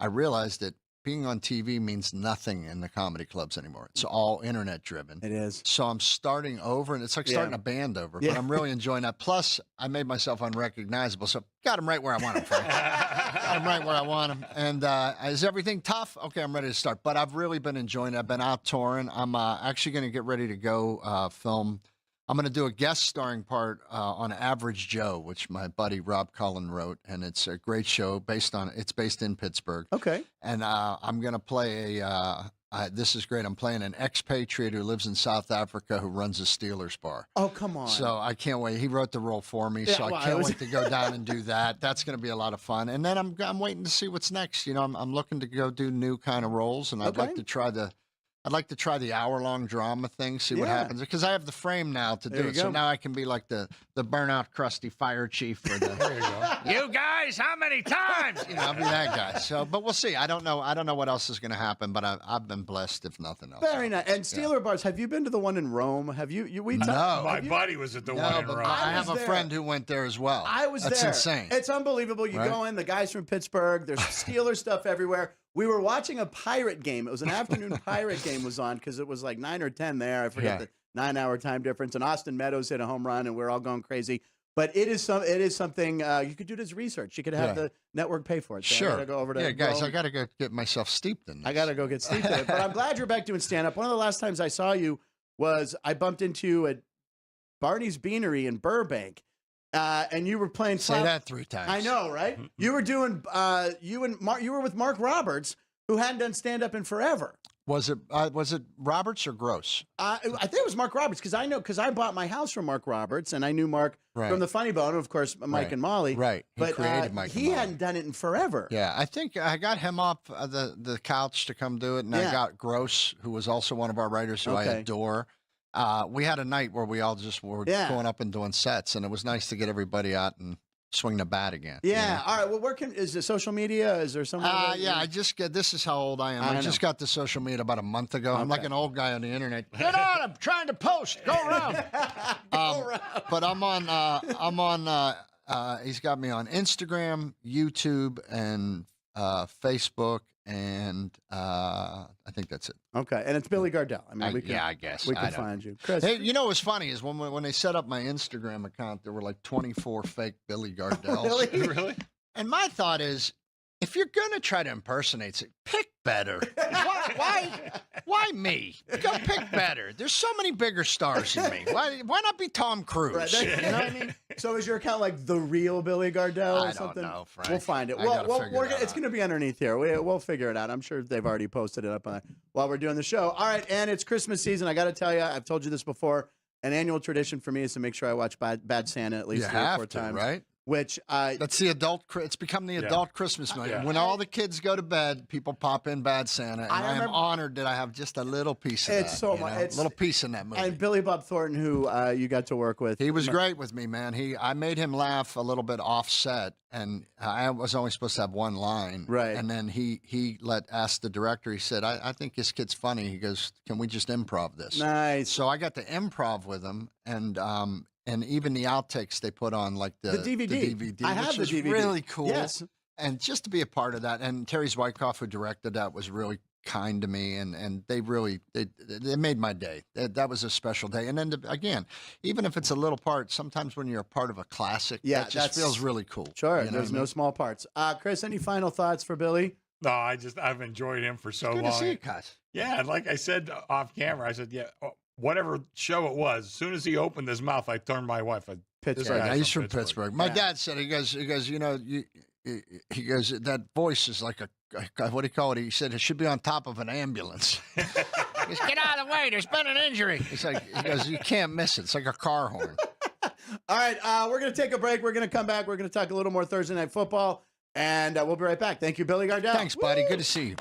I realized that being on TV means nothing in the comedy clubs anymore. It's all internet-driven. It is. So I'm starting over, and it's like starting a band over. But I'm really enjoying that. Plus, I made myself unrecognizable, so got him right where I want him, Frank. Got him right where I want him. And is everything tough? Okay, I'm ready to start. But I've really been enjoying it. I've been out touring. I'm actually going to get ready to go film I'm going to do a guest starring part on Average Joe, which my buddy Rob Cullen wrote, and it's a great show it's based in Pittsburgh. Okay. And I'm going to play this is great. I'm playing an expatriate who lives in South Africa who runs a Steelers bar. Oh, come on. So I can't wait. He wrote the role for me, Yeah, so well, I can't wait to go down and do that. That's going to be a lot of fun. And then I'm waiting to see what's next. You know, I'm looking to go do new kind of roles, and I'd like to try the hour-long drama thing, see what happens. Because I have the frame now to do it. So now I can be like the burnout crusty fire chief for the there you go. You guys, how many times? You know, I'll be that guy. So, but we'll see. I don't know what else is going to happen, but I've been blessed if nothing else. Very nice. And Steeler bars, have you been to the one in Rome? Have you No. My buddy was at the one in Rome. I have a friend who went there as well. I was That's there. insane. It's unbelievable. You go in, the guys from Pittsburgh, there's Steeler stuff everywhere. We were watching a pirate game. It was an afternoon pirate game was on because it was like 9 or 10 there. I forget the 9-hour time difference. And Austin Meadows hit a home run, and we're all going crazy. But it is something you could do this research. You could have the network pay for it. So sure. I gotta go over to guys, Rome. I got to go get myself steeped in this. I got to go get steeped in it. But I'm glad you're back doing stand-up. One of the last times I saw you was I bumped into you at Barney's Beanery in Burbank. And you were playing. Say that 3 times. I know, right? You were doing. You were with Mark Roberts, who hadn't done stand up in forever. Was it Roberts or Gross? I think it was Mark Roberts because I bought my house from Mark Roberts, and I knew Mark from the Funny Bone, of course, Mike and Molly. Right. He created Mike. He hadn't done it in forever. Yeah, I think I got him off the couch to come do it, and I got Gross, who was also one of our writers who I adore. We had a night where we all just were going up and doing sets, and it was nice to get everybody out and swing the bat again. Yeah. All right. Well, is it social media? Is there something? I just get. This is how old I am. I just got the social media about a month ago. I'm like an old guy on the internet. Get on! I'm trying to post. Go around. But I'm on. He's got me on Instagram, YouTube, and Facebook, and I think that's it. Okay, and it's Billy Gardell. I mean, I guess we can find you. Chris. Hey, you know what's funny is when they set up my Instagram account, there were like 24 fake Billy Gardells. Really? And my thought is, if you're gonna try to impersonate it, pick better. Why me? Go pick better. There's so many bigger stars than me. Why not be Tom Cruise? Right, you know what I mean? So is your account like the real Billy Gardell or I something? don't know, Frank. We'll find it. It's going to be underneath here. We'll figure it out. I'm sure they've already posted it up while we're doing the show. All right, and it's Christmas season. I got to tell you, I've told you this before. An annual tradition for me is to make sure I watch Bad Santa at least 3 or 4 times. Right? Which that's the adult. It's become the adult Christmas movie. When all the kids go to bed, people pop in Bad Santa, and I am honored that I have just a little piece of it's that. So much. It's a little piece in that movie. And Billy Bob Thornton, who you got to work with, he was great with me, man. I made him laugh a little bit offset, and I was only supposed to have one line, right? And then he asked the director. He said, "I think this kid's funny." He goes, "Can we just improv this?" Nice. So I got to improv with him, and even the outtakes they put on, like the DVD. I have the DVD. Really cool. Yes. And just to be a part of that, and Terry Zwykoff, who directed that, was really kind to me, and they made my day. That was a special day. And then again, even if it's a little part, sometimes when you're a part of a classic, that just feels really cool. Sure, there's no small parts. Chris, any final thoughts for Billy? No, I've enjoyed him for so long. Good to see you, Cos. Yeah, like I said off camera, I said, whatever show it was, as soon as he opened his mouth, I turned my wife. He's from Pittsburgh. My dad said, he goes, you know, he goes, that voice is like a what do you call it? He said it should be on top of an ambulance. He goes, get out of the way. There's been an injury. He goes, you can't miss it. It's like a car horn. All right, we're going to take a break. We're going to come back. We're going to talk a little more Thursday Night Football, and we'll be right back. Thank you, Billy Gardell. Thanks, buddy. Good to see you.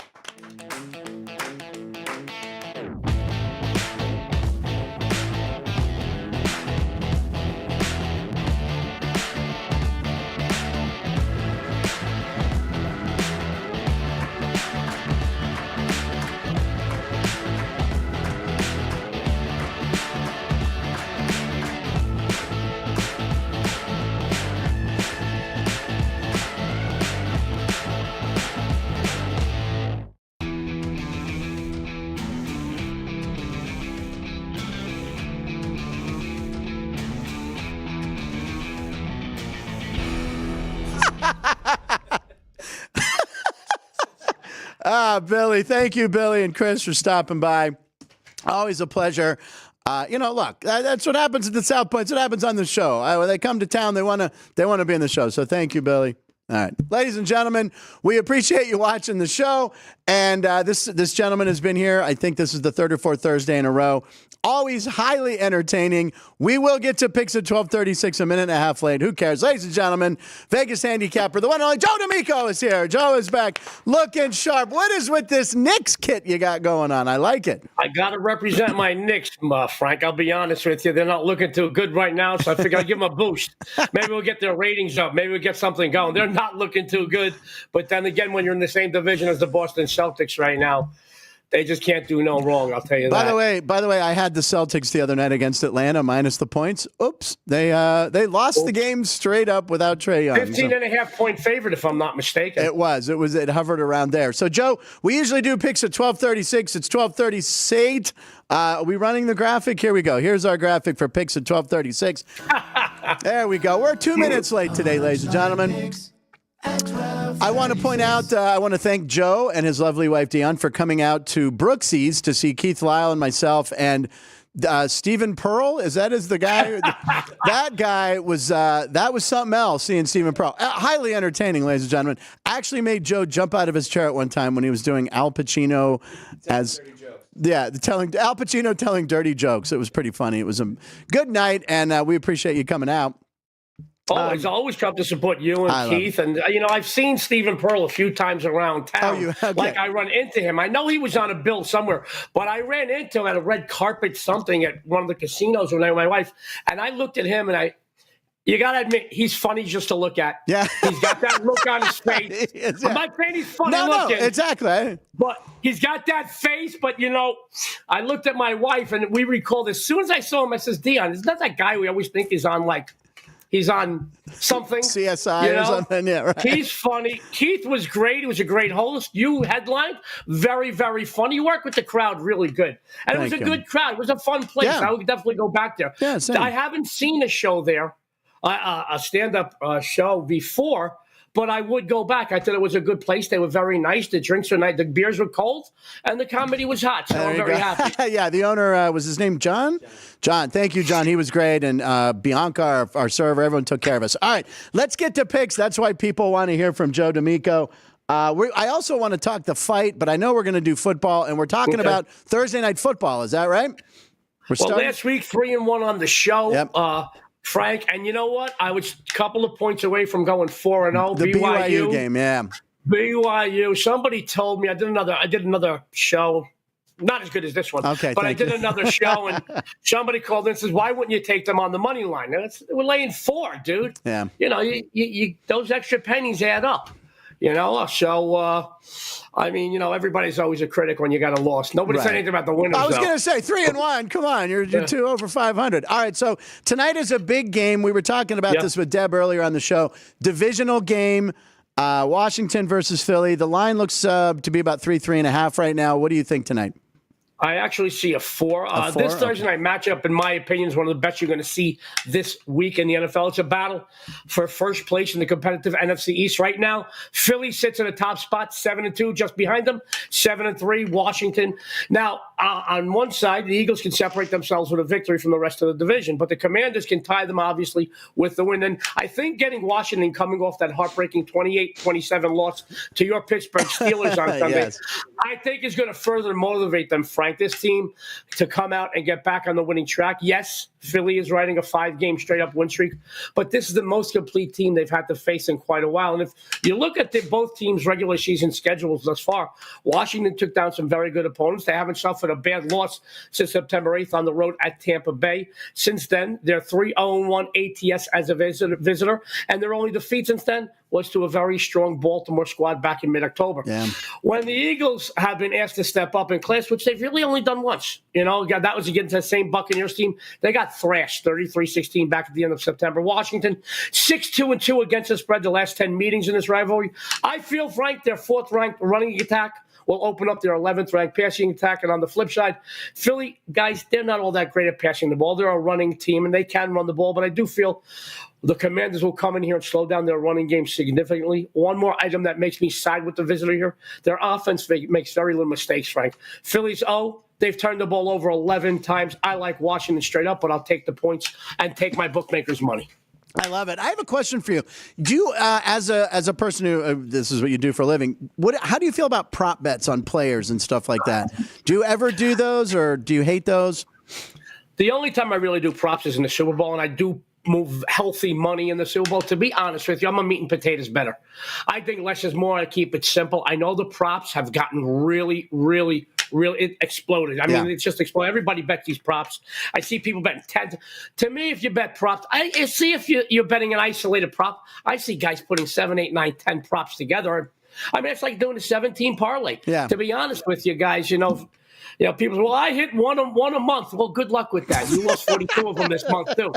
Billy. Thank you, Billy and Chris, for stopping by. Always a pleasure. Look, that's what happens at the South Point. That's what happens on the show. When they come to town, they want to be in the show. So thank you, Billy. All right, ladies and gentlemen, we appreciate you watching the show. And this gentleman has been here. I think this is the third or fourth Thursday in a row. Always highly entertaining. We will get to picks at 12:36, a minute and a half late. Who cares? Ladies and gentlemen, Vegas handicapper, the one and only Joe D'Amico is here. Joe is back looking sharp. What is with this Knicks kit you got going on? I like it. I got to represent my Knicks, Frank. I'll be honest with you. They're not looking too good right now, so I figure I'll give them a boost. Maybe we'll get their ratings up. Maybe we'll get something going. They're not looking too good. But then again, when you're in the same division as the Boston Celtics right now, they just can't do no wrong, I'll tell you that. By the way, I had the Celtics the other night against Atlanta minus the points. Oops. They lost the game straight up without Trae Young. 15.5-point favorite, if I'm not mistaken. It hovered around there. So, Joe, we usually do picks at 12:36. It's 12:38. Are we running the graphic? Here we go. Here's our graphic for picks at 12:36. There we go. We're 2 minutes late today, ladies and gentlemen. I want to point out, I want to thank Joe and his lovely wife, Dion, for coming out to Brooksie's to see Keith Lyle and myself and Stephen Pearl. Is the guy? That guy was, that was something else, seeing Stephen Pearl. Highly entertaining, ladies and gentlemen. Actually made Joe jump out of his chair at one time when he was doing Al Pacino telling Al Pacino telling dirty jokes. It was pretty funny. It was a good night, and we appreciate you coming out. Always come to support you and Keith. And, I've seen Stephen Pearl a few times around town. Okay. Like, I run into him. I know he was on a bill somewhere, but I ran into him at a red carpet something at one of the casinos when I was with my wife. And I looked at him, and you got to admit, he's funny just to look at. Yeah. He's got that look on his face. I'm not saying he's funny looking. No, exactly. But he's got that face. But, I looked at my wife, and we recalled as soon as I saw him, I says, Dion, isn't that that guy we always think is on, he's on something. CSI or something, yeah, right. He's funny. Keith was great. He was a great host. You headlined. Very, very funny. You worked with the crowd really good. And it was a good crowd. It was a fun place. Yeah. I would definitely go back there. Yeah, same. I haven't seen a show there, a stand-up show before, but I would go back. I thought it was a good place. They were very nice. The drinks were nice. The beers were cold, and the comedy was hot. So I'm very happy. Yeah, the owner, was his name John? John. Thank you, John. He was great. And Bianca, our server, everyone took care of us. All right, let's get to picks. That's why people want to hear from Joe D'Amico. I also want to talk the fight, but I know we're going to do football, and we're talking about Thursday Night Football. Is that right? Last week, 3-1 on the show. Yep. Frank, and you know what? I was a couple of points away from going 4-0. The BYU game, yeah. BYU. Somebody told me I did another show, not as good as this one. Okay, but I did another show, and somebody called in and says, "Why wouldn't you take them on the money line?" And we're laying 4, dude. Yeah. You those extra pennies add up. So everybody's always a critic when you got a loss. Nobody said anything about the winners. I was going to say 3-1. Come on, you're 2 over 500. All right, so tonight is a big game. We were talking about this with Deb earlier on the show. Divisional game, Washington versus Philly. The line looks to be about 3.5 right now. What do you think tonight? I actually see a 4. This Thursday night matchup, in my opinion, is one of the best you're going to see this week in the NFL. It's a battle for first place in the competitive NFC East right now. Philly sits in the top spot, 7-2, just behind them, 7-3, Washington. Now, on one side, the Eagles can separate themselves with a victory from the rest of the division, but the Commanders can tie them, obviously, with the win. And I think getting Washington coming off that heartbreaking 28-27 loss to your Pittsburgh Steelers on Sunday, I think is going to further motivate them, Frank, this team, to come out and get back on the winning track. Yes, Philly is riding a 5-game straight-up win streak, but this is the most complete team they've had to face in quite a while. And if you look at both teams' regular season schedules thus far, Washington took down some very good opponents. They haven't suffered a bad loss since September 8th on the road at Tampa Bay. Since then, they're 3-0-1 ATS as a visitor, and their only defeat since then was to a very strong Baltimore squad back in mid-October. Yeah. When the Eagles have been asked to step up in class, which they've really only done once, that was against the same Buccaneers team. They got thrashed 33-16 back at the end of September. Washington, 6-2-2 against the spread the last 10 meetings in this rivalry. I feel, Frank, their 4th-ranked running attack will open up their 11th-ranked passing attack. And on the flip side, Philly, guys, they're not all that great at passing the ball. They're a running team, and they can run the ball. But I do feel the Commanders will come in here and slow down their running game significantly. One more item that makes me side with the visitor here. Their offense makes very little mistakes, Frank. Philly's 0. They've turned the ball over 11 times. I like Washington straight up, but I'll take the points and take my bookmaker's money. I love it. I have a question for you. Do you, as a person who this is what you do for a living, how do you feel about prop bets on players and stuff like that? Do you ever do those, or do you hate those? The only time I really do props is in the Super Bowl, and I do move healthy money in the Super Bowl. To be honest with you, I'm a meat and potatoes better. I think less is more. I keep it simple. I know the props have gotten really, it exploded. I mean, it's just exploded. Everybody bets these props. I see people betting 10. To me, if you bet props, I see if you're betting an isolated prop, I see guys putting 7, 8, 9, 10 props together. I mean, it's like doing a 17 parlay. Yeah. To be honest with you guys, people say, well, I hit one a month. Well, good luck with that. You lost 42 of them this month, too.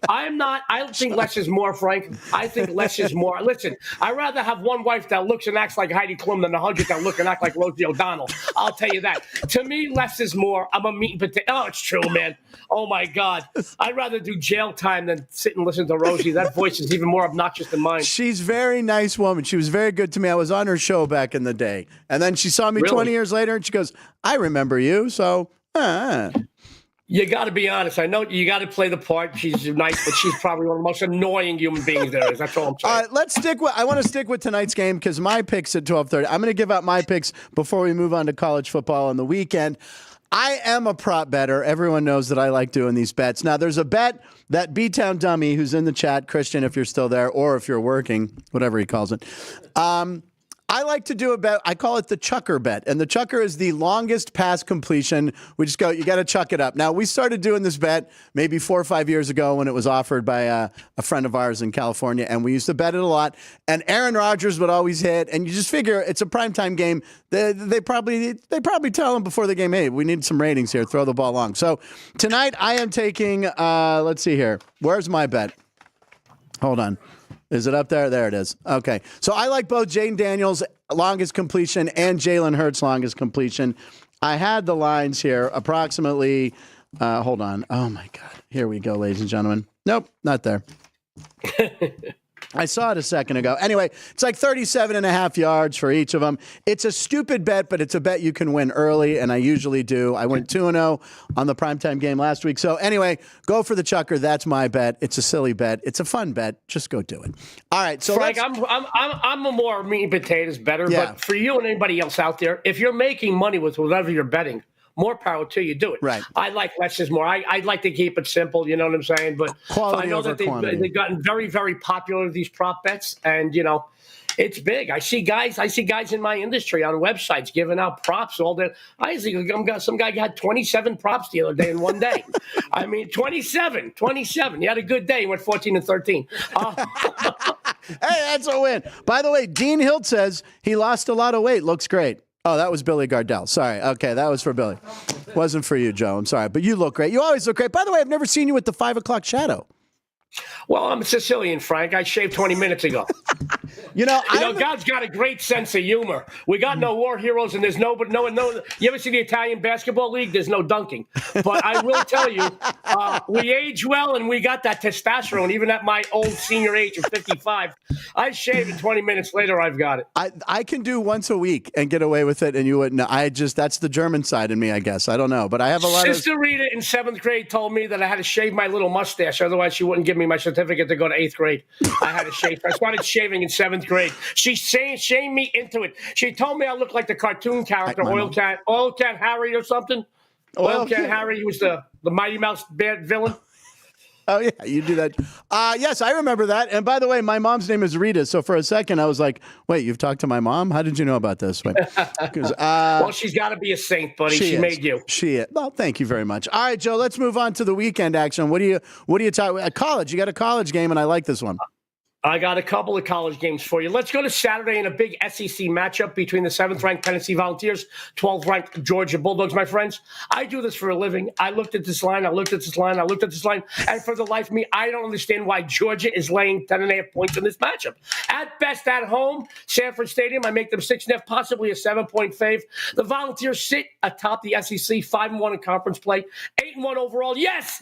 I don't think less is more, Frank. I think less is more. Listen, I'd rather have one wife that looks and acts like Heidi Klum than 100 that look and act like Rosie O'Donnell. I'll tell you that. To me, less is more. I'm a meat and potato. Oh, it's true, man. Oh, my God. I'd rather do jail time than sit and listen to Rosie. That voice is even more obnoxious than mine. She's a very nice woman. She was very good to me. I was on her show back in the day. And then she saw me 20 years later, and she goes, I remember you. So, You got to be honest. I know you got to play the part. She's nice, but she's probably one of the most annoying human beings there is. That's all I'm saying. All right, I want to stick with tonight's game because my pick's at 12:30. I'm going to give out my picks before we move on to college football on the weekend. I am a prop bettor. Everyone knows that I like doing these bets. Now, there's a bet that B-Town Dummy, who's in the chat, Christian, if you're still there, or if you're working, whatever he calls it, I like to do a bet. I call it the chucker bet. And the chucker is the longest pass completion. We just go, you got to chuck it up. Now, we started doing this bet maybe 4 or 5 years ago when it was offered by a friend of ours in California. And we used to bet it a lot. And Aaron Rodgers would always hit. And you just figure it's a primetime game. They probably tell him before the game, hey, we need some ratings here. Throw the ball long. So tonight I am taking, let's see here. Where's my bet? Hold on. Is it up there? There it is. Okay. So I like both Jaden Daniels' longest completion and Jalen Hurts' longest completion. I had the lines here approximately. Hold on. Oh, my God. Here we go, ladies and gentlemen. Nope, not there. I saw it a second ago. Anyway, it's like 37.5 yards for each of them. It's a stupid bet, but it's a bet you can win early, and I usually do. I went 2-0 on the primetime game last week. So anyway, go for the chucker. That's my bet. It's a silly bet. It's a fun bet. Just go do it. All right. So Frank, I'm a more meat and potatoes better. Yeah. But for you and anybody else out there, if you're making money with whatever you're betting, more power to you. Do it. Right. I like less is more. I'd like to keep it simple. You know what I'm saying? But quality I know that they've gotten very, very popular, these prop bets, and it's big. I see guys in my industry on websites giving out props all day. I see some guy had 27 props the other day in one day. I mean, 27. He had a good day. He went 14-13. Hey, that's a win. By the way, Dean Hilt says he lost a lot of weight. Looks great. Oh, that was Billy Gardell. Sorry. Okay, that was for Billy. Wasn't for you, Joe. I'm sorry. But you look great. You always look great. By the way, I've never seen you with the 5 o'clock shadow. Well, I'm Sicilian, Frank. I shaved 20 minutes ago. God's got a great sense of humor. We got no war heroes, and there's no. You ever see the Italian basketball league? There's no dunking. But I will tell you, we age well, and we got that testosterone. Even at my old senior age of 55, I shave, and 20 minutes later, I've got it. I can do once a week and get away with it, and you wouldn't. That's the German side in me, I guess. I don't know, but I have a lot of. Sister Rita in 7th grade told me that I had to shave my little mustache, otherwise she wouldn't give me my certificate to go to 8th grade. I had to shave. I started shaving in 7th grade. She shamed me into it. She told me I looked like the cartoon character, Oil Can Harry or something. Oil Can Harry, he was the Mighty Mouse bad villain. Oh, yeah, you do that. Yes, I remember that. And by the way, my mom's name is Rita. So for a second, I was like, wait, you've talked to my mom? How did you know about this? Well, she's got to be a saint, buddy. She made you. She is. Well, thank you very much. All right, Joe, let's move on to the weekend action. What do you talk about? College. You got a college game, and I like this one. I got a couple of college games for you. Let's go to Saturday in a big SEC matchup between the 7th-ranked Tennessee Volunteers, 12th-ranked Georgia Bulldogs, my friends. I do this for a living. I looked at this line. And for the life of me, I don't understand why Georgia is laying 10.5 points in this matchup. At best, at home, Sanford Stadium, I make them 6.5, possibly a 7-point fave. The Volunteers sit atop the SEC, 5-1 in conference play, 8-1 overall. Yes,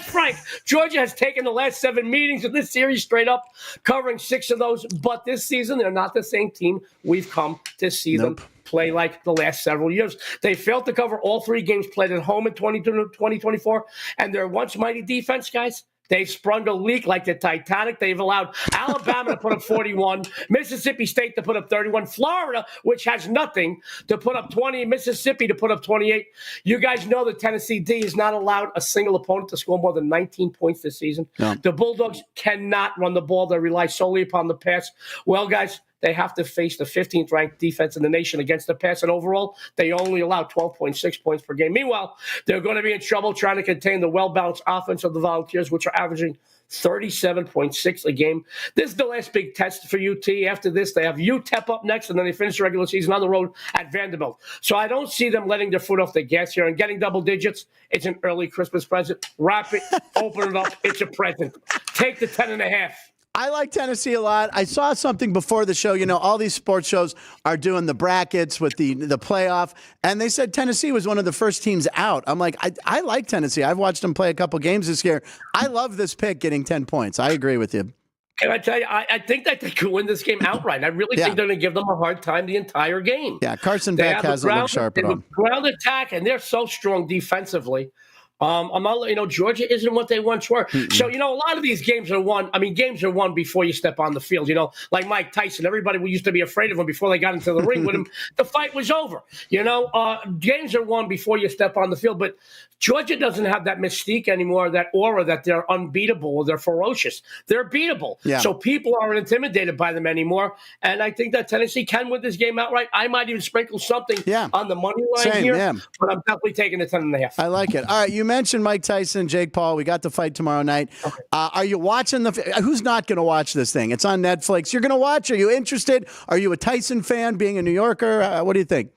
Frank. Georgia has taken the last 7 meetings of this series straight up, covering 6 of those. But this season, they're not the same team we've come to see them play like the last several years. They failed to cover all 3 games played at home in 2024, and their once mighty defense, guys, they've sprung a leak like the Titanic. They've allowed Alabama to put up 41, Mississippi State to put up 31, Florida, which has nothing, to put up 20, Mississippi to put up 28. You guys know the Tennessee D has not allowed a single opponent to score more than 19 points this season. No. The Bulldogs cannot run the ball. They rely solely upon the pass. Well, guys, they have to face the 15th ranked defense in the nation against the pass. And overall, they only allow 12.6 points per game. Meanwhile, they're going to be in trouble trying to contain the well-balanced offense of the Volunteers, which are averaging 37.6 a game. This is the last big test for UT. After this, they have UTEP up next, and then they finish the regular season on the road at Vanderbilt. So I don't see them letting their foot off the gas here. And getting double digits, it's an early Christmas present. Wrap it, open it up. It's a present. Take the 10.5. I like Tennessee a lot. I saw something before the show. You know, all these sports shows are doing the brackets with the playoff, and they said Tennessee was one of the first teams out. I'm like, I like Tennessee. I've watched them play a couple games this year. I love this pick getting 10 points. I agree with you. Can I tell you, I think that they could win this game outright. I really think they're going to give them a hard time the entire game. Yeah, Carson Beck hasn't looked sharp at all. Ground attack, and they're so strong defensively. I'm not, Georgia isn't what they once were. Mm-mm. So, a lot of these games are won. I mean, games are won before you step on the field. Like Mike Tyson, everybody used to be afraid of him before they got into the ring with him. The fight was over. Games are won before you step on the field. But Georgia doesn't have that mystique anymore, that aura that they're unbeatable or they're ferocious. They're beatable. Yeah. So people aren't intimidated by them anymore. And I think that Tennessee can win this game outright. I might even sprinkle something on the money line here. But I'm definitely taking the 10.5. I like it. All right, you mentioned Mike Tyson, Jake Paul. We got the fight tomorrow night. Okay. Are you watching who's not going to watch this thing? It's on Netflix. You're going to watch? Are you interested? Are you a Tyson fan, being a New Yorker? What do you think?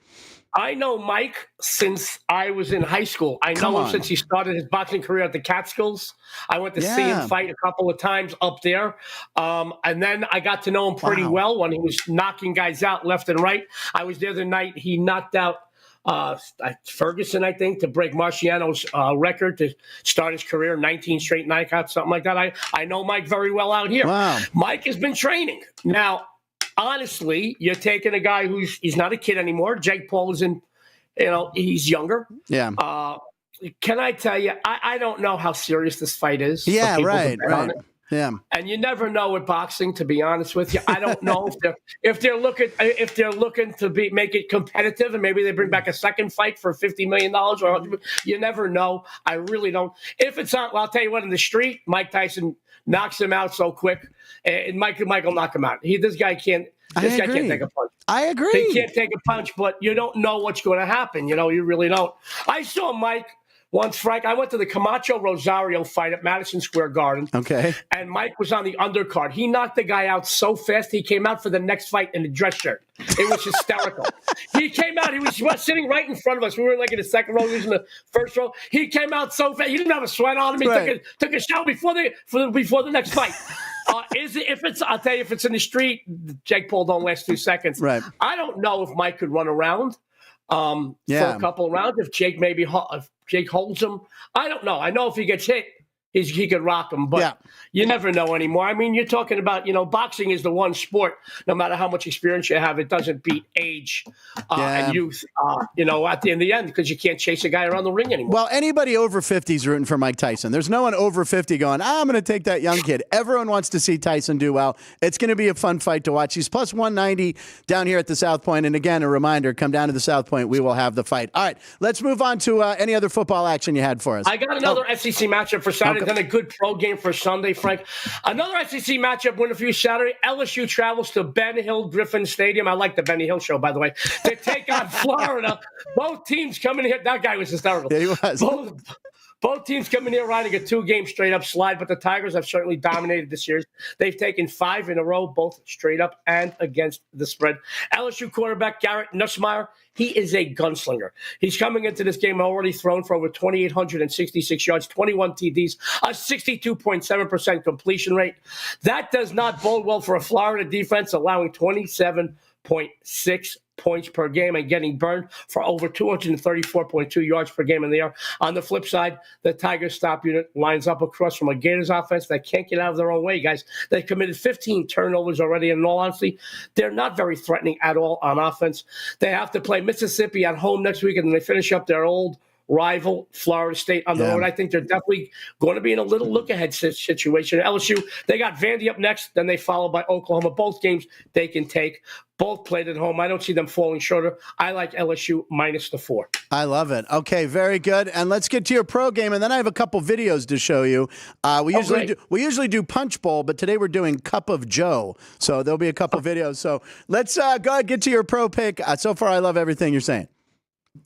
I know Mike since I was in high school. I know him since he started his boxing career at the Catskills. I went to see him fight a couple of times up there. And then I got to know him pretty well when he was knocking guys out left and right. I was there the night he knocked out Ferguson, I think, to break Marciano's record to start his career, 19 straight knockouts, something like that. I know Mike very well out here. Wow. Mike has been training. Now, honestly, you're taking a guy he's not a kid anymore. Jake Paul is he's younger. Yeah. Can I tell you, I don't know how serious this fight is. Yeah, right. Yeah. And you never know with boxing, to be honest with you. I don't know if they're looking to make it competitive, and maybe they bring back a second fight for $50 million or you never know. I really don't. If it's not, well, I'll tell you what, in the street, Mike Tyson knocks him out so quick, and Mike will knock him out. This guy can't take a punch. I agree. He can't take a punch, but you don't know what's going to happen. You really don't. I saw Mike once, Frank. I went to the Camacho Rosario fight at Madison Square Garden. Okay. And Mike was on the undercard. He knocked the guy out so fast, he came out for the next fight in a dress shirt. It was hysterical. He came out. He was sitting right in front of us. We were like in the second row. He was in the first row. He came out so fast. He didn't have a sweat on him. He took a shower before the next fight. I'll tell you, if it's in the street, Jake Paul don't last 2 seconds. Right. I don't know if Mike could run around for a couple of rounds. If Jake holds him, I don't know. I know if he gets hit, he could rock him, but you never know anymore. I mean, you're talking about, boxing is the one sport, no matter how much experience you have, it doesn't beat age and youth, in the end, because you can't chase a guy around the ring anymore. Well, anybody over 50 is rooting for Mike Tyson. There's no one over 50 going, I'm going to take that young kid. Everyone wants to see Tyson do well. It's going to be a fun fight to watch. He's plus 190 down here at the South Point. And again, a reminder, come down to the South Point. We will have the fight. All right, let's move on to any other football action you had for us. I got another SEC matchup for Saturday. Then a good pro game for Sunday, Frank. Another SEC matchup win for you Saturday. LSU travels to Ben Hill Griffin Stadium. I like the Benny Hill show, by the way, to take on Florida. Both teams coming here. That guy was hysterical. Yeah, he was. Both teams coming here riding a 2-game straight-up slide, but the Tigers have certainly dominated this year. They've taken 5 in a row, both straight up and against the spread. LSU quarterback Garrett Nussmeier, he is a gunslinger. He's coming into this game already thrown for over 2,866 yards, 21 TDs, a 62.7% completion rate. That does not bode well for a Florida defense, allowing 27.6 points per game and getting burned for over 234.2 yards per game in the air. On the flip side, the Tigers stop unit lines up across from a Gators offense that can't get out of their own way, guys. They committed 15 turnovers already, and in all honesty, they're not very threatening at all on offense. They have to play Mississippi at home next week, and then they finish up their old rival, Florida State, on the road. I think they're definitely going to be in a little look-ahead situation. LSU, they got Vandy up next, then they followed by Oklahoma. Both games they can take. Both played at home. I don't see them falling shorter. I like LSU minus the 4. I love it. Okay, very good. And let's get to your pro game, and then I have a couple videos to show you. We usually do Punch Bowl, but today we're doing Cup of Joe. So there'll be a couple videos. So let's go ahead, get to your pro pick. So far, I love everything you're saying.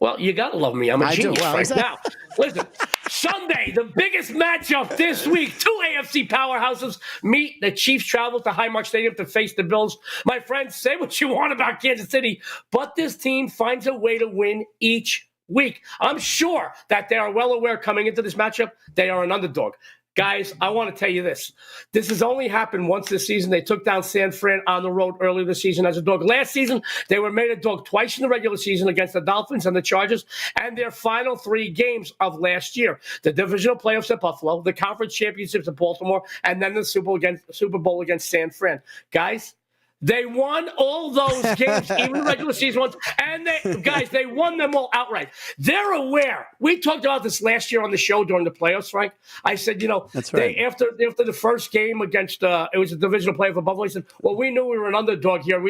Well, you got to love me. I'm a genius right exactly. now. Listen, Sunday, the biggest matchup this week. 2 AFC powerhouses meet. The Chiefs travel to Highmark Stadium to face the Bills. My friends, say what you want about Kansas City, but this team finds a way to win each week. I'm sure that they are well aware coming into this matchup, they are an underdog. Guys, I want to tell you this. This has only happened once this season. They took down San Fran on the road earlier this season as a dog. Last season, they were made a dog twice in the regular season against the Dolphins and the Chargers, and their final 3 games of last year. The divisional playoffs at Buffalo, the conference championships at Baltimore, and then the Super Bowl against San Fran. Guys, they won all those games, even the regular season ones, and they won them all outright. They're aware. We talked about this last year on the show during the playoffs, Frank. I said, that's right. After the first game against it was a divisional playoff for Buffalo. I said, well, we knew we were an underdog here.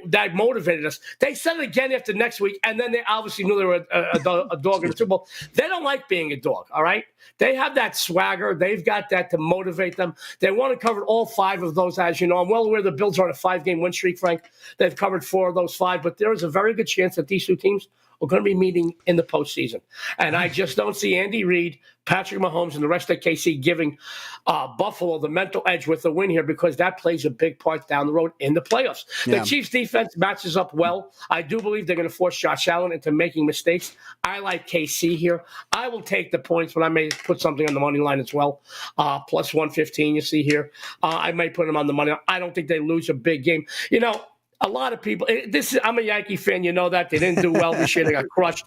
That motivated us. They said it again after next week, and then they obviously knew they were a dog in the Super Bowl. They don't like being a dog, all right? They have that swagger. They've got that to motivate them. They want to cover all 5 of those, as you know. I'm well aware the Bills are on a 5-game win streak, Frank. They've covered 4 of those 5, but there is a very good chance that these 2 teams are going to be meeting in the postseason. And I just don't see Andy Reid, Patrick Mahomes, and the rest of KC giving Buffalo the mental edge with the win here, because that plays a big part down the road in the playoffs. Yeah. The Chiefs' defense matches up well. I do believe they're going to force Josh Allen into making mistakes. I like KC here. I will take the points, but I may put something on the money line as well. Plus 115, you see here. I may put them on the money line. I don't think they lose a big game. A lot of people, I'm a Yankee fan, you know that. They didn't do well this year. They got crushed.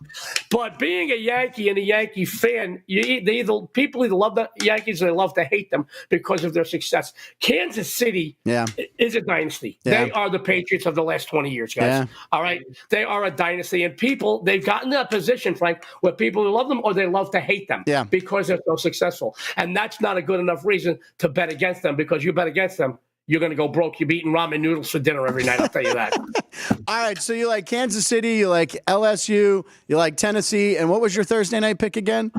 But being a Yankee and a Yankee fan, people either love the Yankees or they love to hate them because of their success. Kansas City is a dynasty. Yeah. They are the Patriots of the last 20 years, guys. Yeah. All right? They are a dynasty. And they've gotten to that position, Frank, where people love them or they love to hate them because they're so successful. And that's not a good enough reason to bet against them, because you bet against them, you're going to go broke. You're eating ramen noodles for dinner every night, I'll tell you that. All right, so you like Kansas City, you like LSU, you like Tennessee, and what was your Thursday night pick again?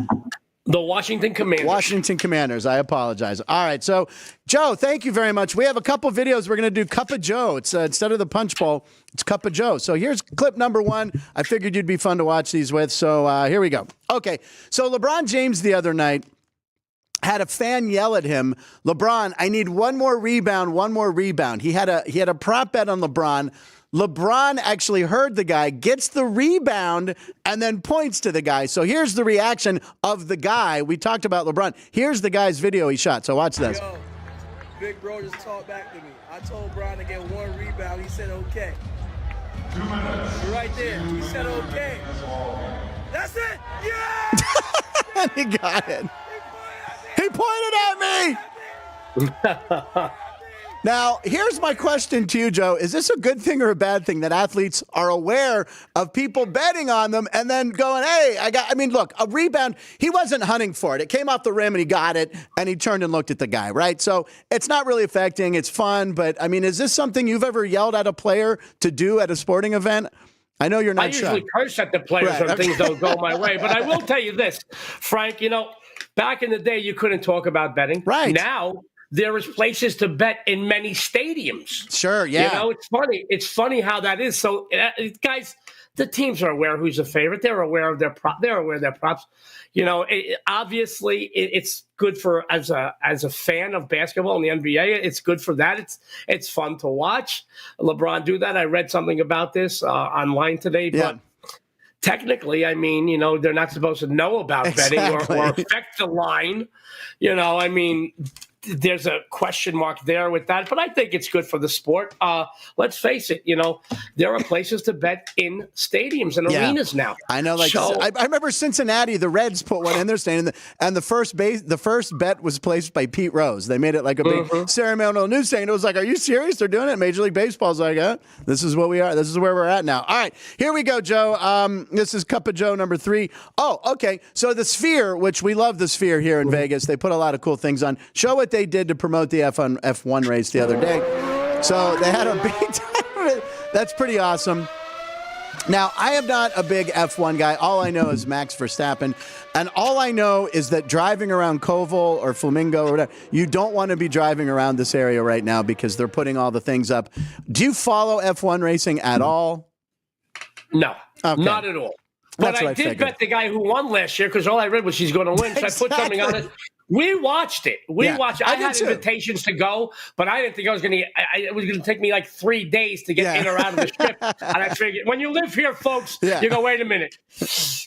The Washington Commanders. Washington Commanders. I apologize. All right, so Joe, thank you very much. We have a couple videos. We're going to do Cup of Joe. It's instead of the Punch Bowl, it's Cup of Joe. So here's clip number 1. I figured you'd be fun to watch these with, so here we go. Okay, so LeBron James the other night had a fan yell at him, LeBron, I need one more rebound. He had a prop bet on LeBron. LeBron actually heard the guy, gets the rebound, and then points to the guy. So here's the reaction of the guy. We talked about LeBron. Here's the guy's video he shot. So watch this. Yo, big bro just talked back to me. I told Bron to get 1 rebound. He said okay. 2 minutes. Right there. He said okay. That's it. Yeah. He got it. He pointed at me. Now, here's my question to you, Joe. Is this a good thing or a bad thing that athletes are aware of people betting on them and then going, hey, look, a rebound, he wasn't hunting for it. It came off the rim and he got it and he turned and looked at the guy, right? So it's not really affecting. It's fun. But, is this something you've ever yelled at a player to do at a sporting event? I know you're not I usually curse at the players when things don't go my way. But I will tell you this, Frank, back in the day, you couldn't talk about betting. Right. Now, there is places to bet in many stadiums. Sure, yeah. It's funny. It's funny how that is. So, guys, the teams are aware who's a favorite. They're aware of their props. Obviously, it's good for as a fan of basketball in the NBA. It's good for that. It's fun to watch LeBron do that. I read something about this online today, but. Technically, they're not supposed to know about betting or affect the line. there's a question mark there with that, but I think it's good for the sport. Let's face it, there are places to bet in stadiums and arenas now. I know, I remember Cincinnati, the Reds put one in their stadium, and the first bet was placed by Pete Rose. They made it like a big ceremonial news thing. It was like, are you serious? They're doing it. Major League Baseball's like, this is what we are. This is where we're at now. All right, here we go, Joe. This is Cup of Joe number 3. Oh, okay. So the Sphere, which we love the Sphere here in Vegas, they put a lot of cool things on. Show what they did to promote the F1 race the other day. So they had a big time. That's pretty awesome. Now, I am not a big F1 guy. All I know is Max Verstappen. And all I know is that driving around Koval or Flamingo or whatever, you don't want to be driving around this area right now because they're putting all the things up. Do you follow F1 racing at all? No, not at all. But I did bet the guy who won last year because all I read was she's going to win. So I put something on it. We watched it. I had invitations to go, but I didn't think I was going to. It was going to take me like 3 days to get in or out of the ship. And I figured, when you live here, folks, you go, wait a minute.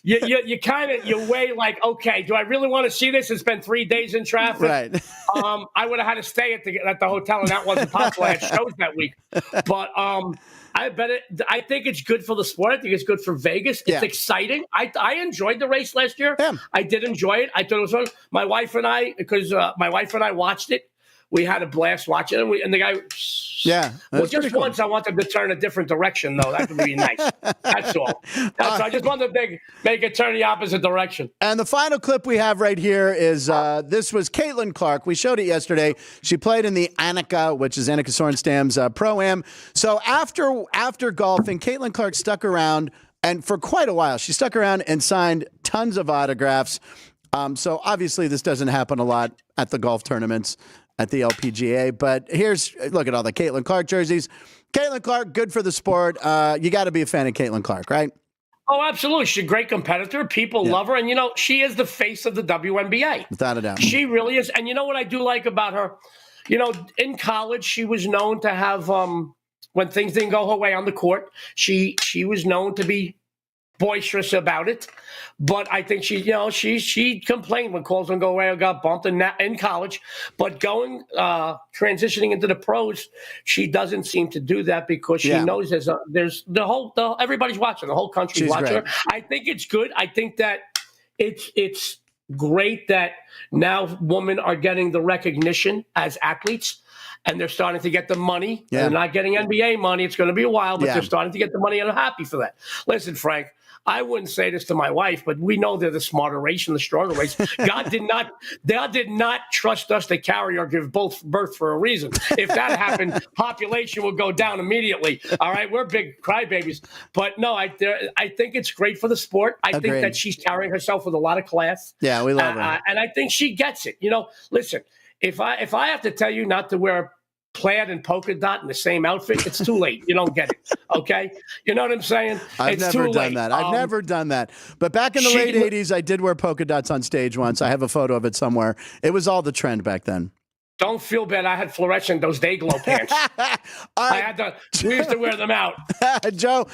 You weigh like, okay, do I really want to see this and spend 3 days in traffic? Right. I would have had to stay at the hotel, and that wasn't possible. I had shows that week, but I bet it. I think it's good for the sport. I think it's good for Vegas. It's exciting. I enjoyed the race last year. Yeah. I did enjoy it. I thought it was fun. My wife and I watched it. We had a blast watching it. And the guy, well, just once I wanted to turn a different direction, though. That would be nice. That's all. I just wanted to make it turn the opposite direction. And the final clip we have right here is this was Caitlin Clark. We showed it yesterday. She played in the Annika, which is Annika Sorenstam's Pro-Am. So after golfing, Caitlin Clark stuck around, and for quite a while, she stuck around and signed tons of autographs. So obviously this doesn't happen a lot at the golf tournaments at the LPGA, but look at all the Caitlin Clark jerseys. Caitlin Clark, good for the sport. You got to be a fan of Caitlin Clark, right? Oh, absolutely. She's a great competitor. People love her. And, she is the face of the WNBA. Without a doubt. She really is. And you know what I do like about her? In college, she was known to have, when things didn't go her way on the court, she was known to be boisterous about it. But I think she complained when calls don't go away or got bumped in college. But transitioning into the pros, she doesn't seem to do that because she knows there's everybody's watching, the whole country's watching her. I think it's good. I think that it's great that now women are getting the recognition as athletes. And they're starting to get the money. Yeah. They're not getting NBA money. It's going to be a while, but they're starting to get the money, and I'm happy for that. Listen, Frank, I wouldn't say this to my wife, but we know they're the smarter race and the stronger race. God did not trust us to carry or give birth for a reason. If that happened, population would go down immediately. All right, we're big crybabies. But no, I think it's great for the sport. I think that she's carrying herself with a lot of class. Yeah, we love her. And I think she gets it. Listen, if I have to tell you not to wear plaid and polka dot in the same outfit, it's too late. You don't get it. Okay? You know what I'm saying? I've never done that. But back in the late 80s, I did wear polka dots on stage once. I have a photo of it somewhere. It was all the trend back then. Don't feel bad. I had fluorescent, those Dayglow pants. We used to wear them out. Joe,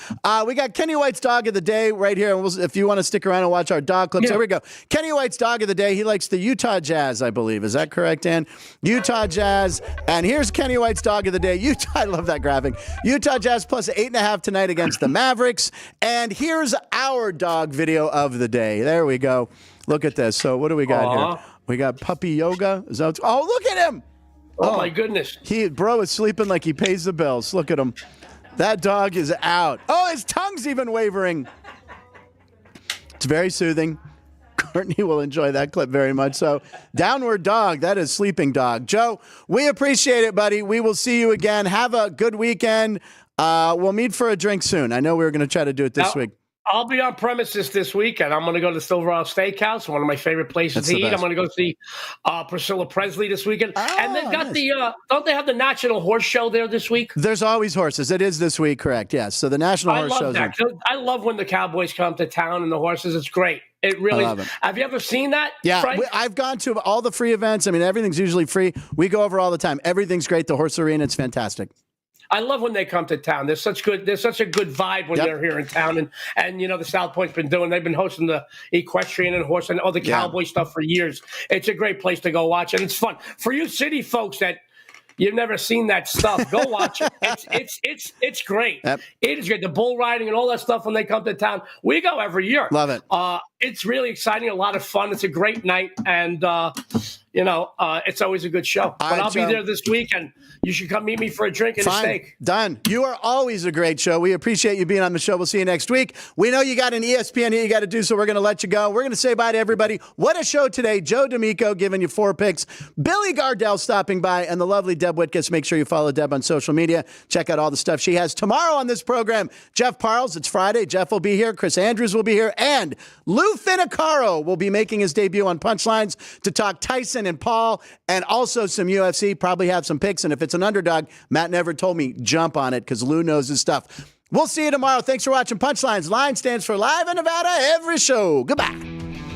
we got Kenny White's Dog of the Day right here. If you want to stick around and watch our dog clips, here we go. Kenny White's Dog of the Day. He likes the Utah Jazz, I believe. Is that correct, Dan? Utah Jazz. And here's Kenny White's Dog of the Day. I love that graphic. Utah Jazz plus 8.5 tonight against the Mavericks. And here's our dog video of the day. There we go. Look at this. So what do we got here? We got puppy yoga. Oh, look at him. Oh, my goodness. Bro is sleeping like he pays the bills. Look at him. That dog is out. Oh, his tongue's even wavering. It's very soothing. Courtney will enjoy that clip very much. So, downward dog. That is sleeping dog. Joe, we appreciate it, buddy. We will see you again. Have a good weekend. We'll meet for a drink soon. I know we were going to try to do it this week. I'll be on premises this weekend. I'm going to go to Silver Isle Steakhouse, one of my favorite places to eat. I'm going to go see Priscilla Presley this weekend. And they've got don't they have the National Horse Show there this week? There's always horses. It is this week, correct? Yes. So the National Horse Show. I love when the Cowboys come to town and the horses. It's great. It really is. Have you ever seen that? Yeah, Frank? I've gone to all the free events. I mean, everything's usually free. We go over all the time. Everything's great. The horse arena, it's fantastic. I love when they come to town. There's such a good vibe when they're here in town. And the South Point's they've been hosting the equestrian and horse and all the cowboy stuff for years. It's a great place to go watch, and it's fun for you city folks that you've never seen that stuff. Go watch it. It's great. Yep. It is great. The bull riding and all that stuff when they come to town. We go every year. Love it. It's really exciting. A lot of fun. It's a great night, and it's always a good show. But I'll be there this week, and you should come meet me for a drink and a steak. Done. You are always a great show. We appreciate you being on the show. We'll see you next week. We know you got an ESPN here you got to do, so we're going to let you go. We're going to say bye to everybody. What a show today. Joe D'Amico giving you 4 picks. Billy Gardell stopping by, and the lovely Deb Whitcas. Make sure you follow Deb on social media. Check out all the stuff she has. Tomorrow on this program, Jeff Parles. It's Friday. Jeff will be here. Chris Andrews will be here. And Lou Finicaro will be making his debut on Punchlines to talk Tyson and Paul, and also some UFC. Probably have some picks. And if it's an underdog, Matt never told me jump on it because Lou knows his stuff. We'll see you tomorrow. Thanks for watching Punchlines. Line stands for Live in Nevada every show. Goodbye.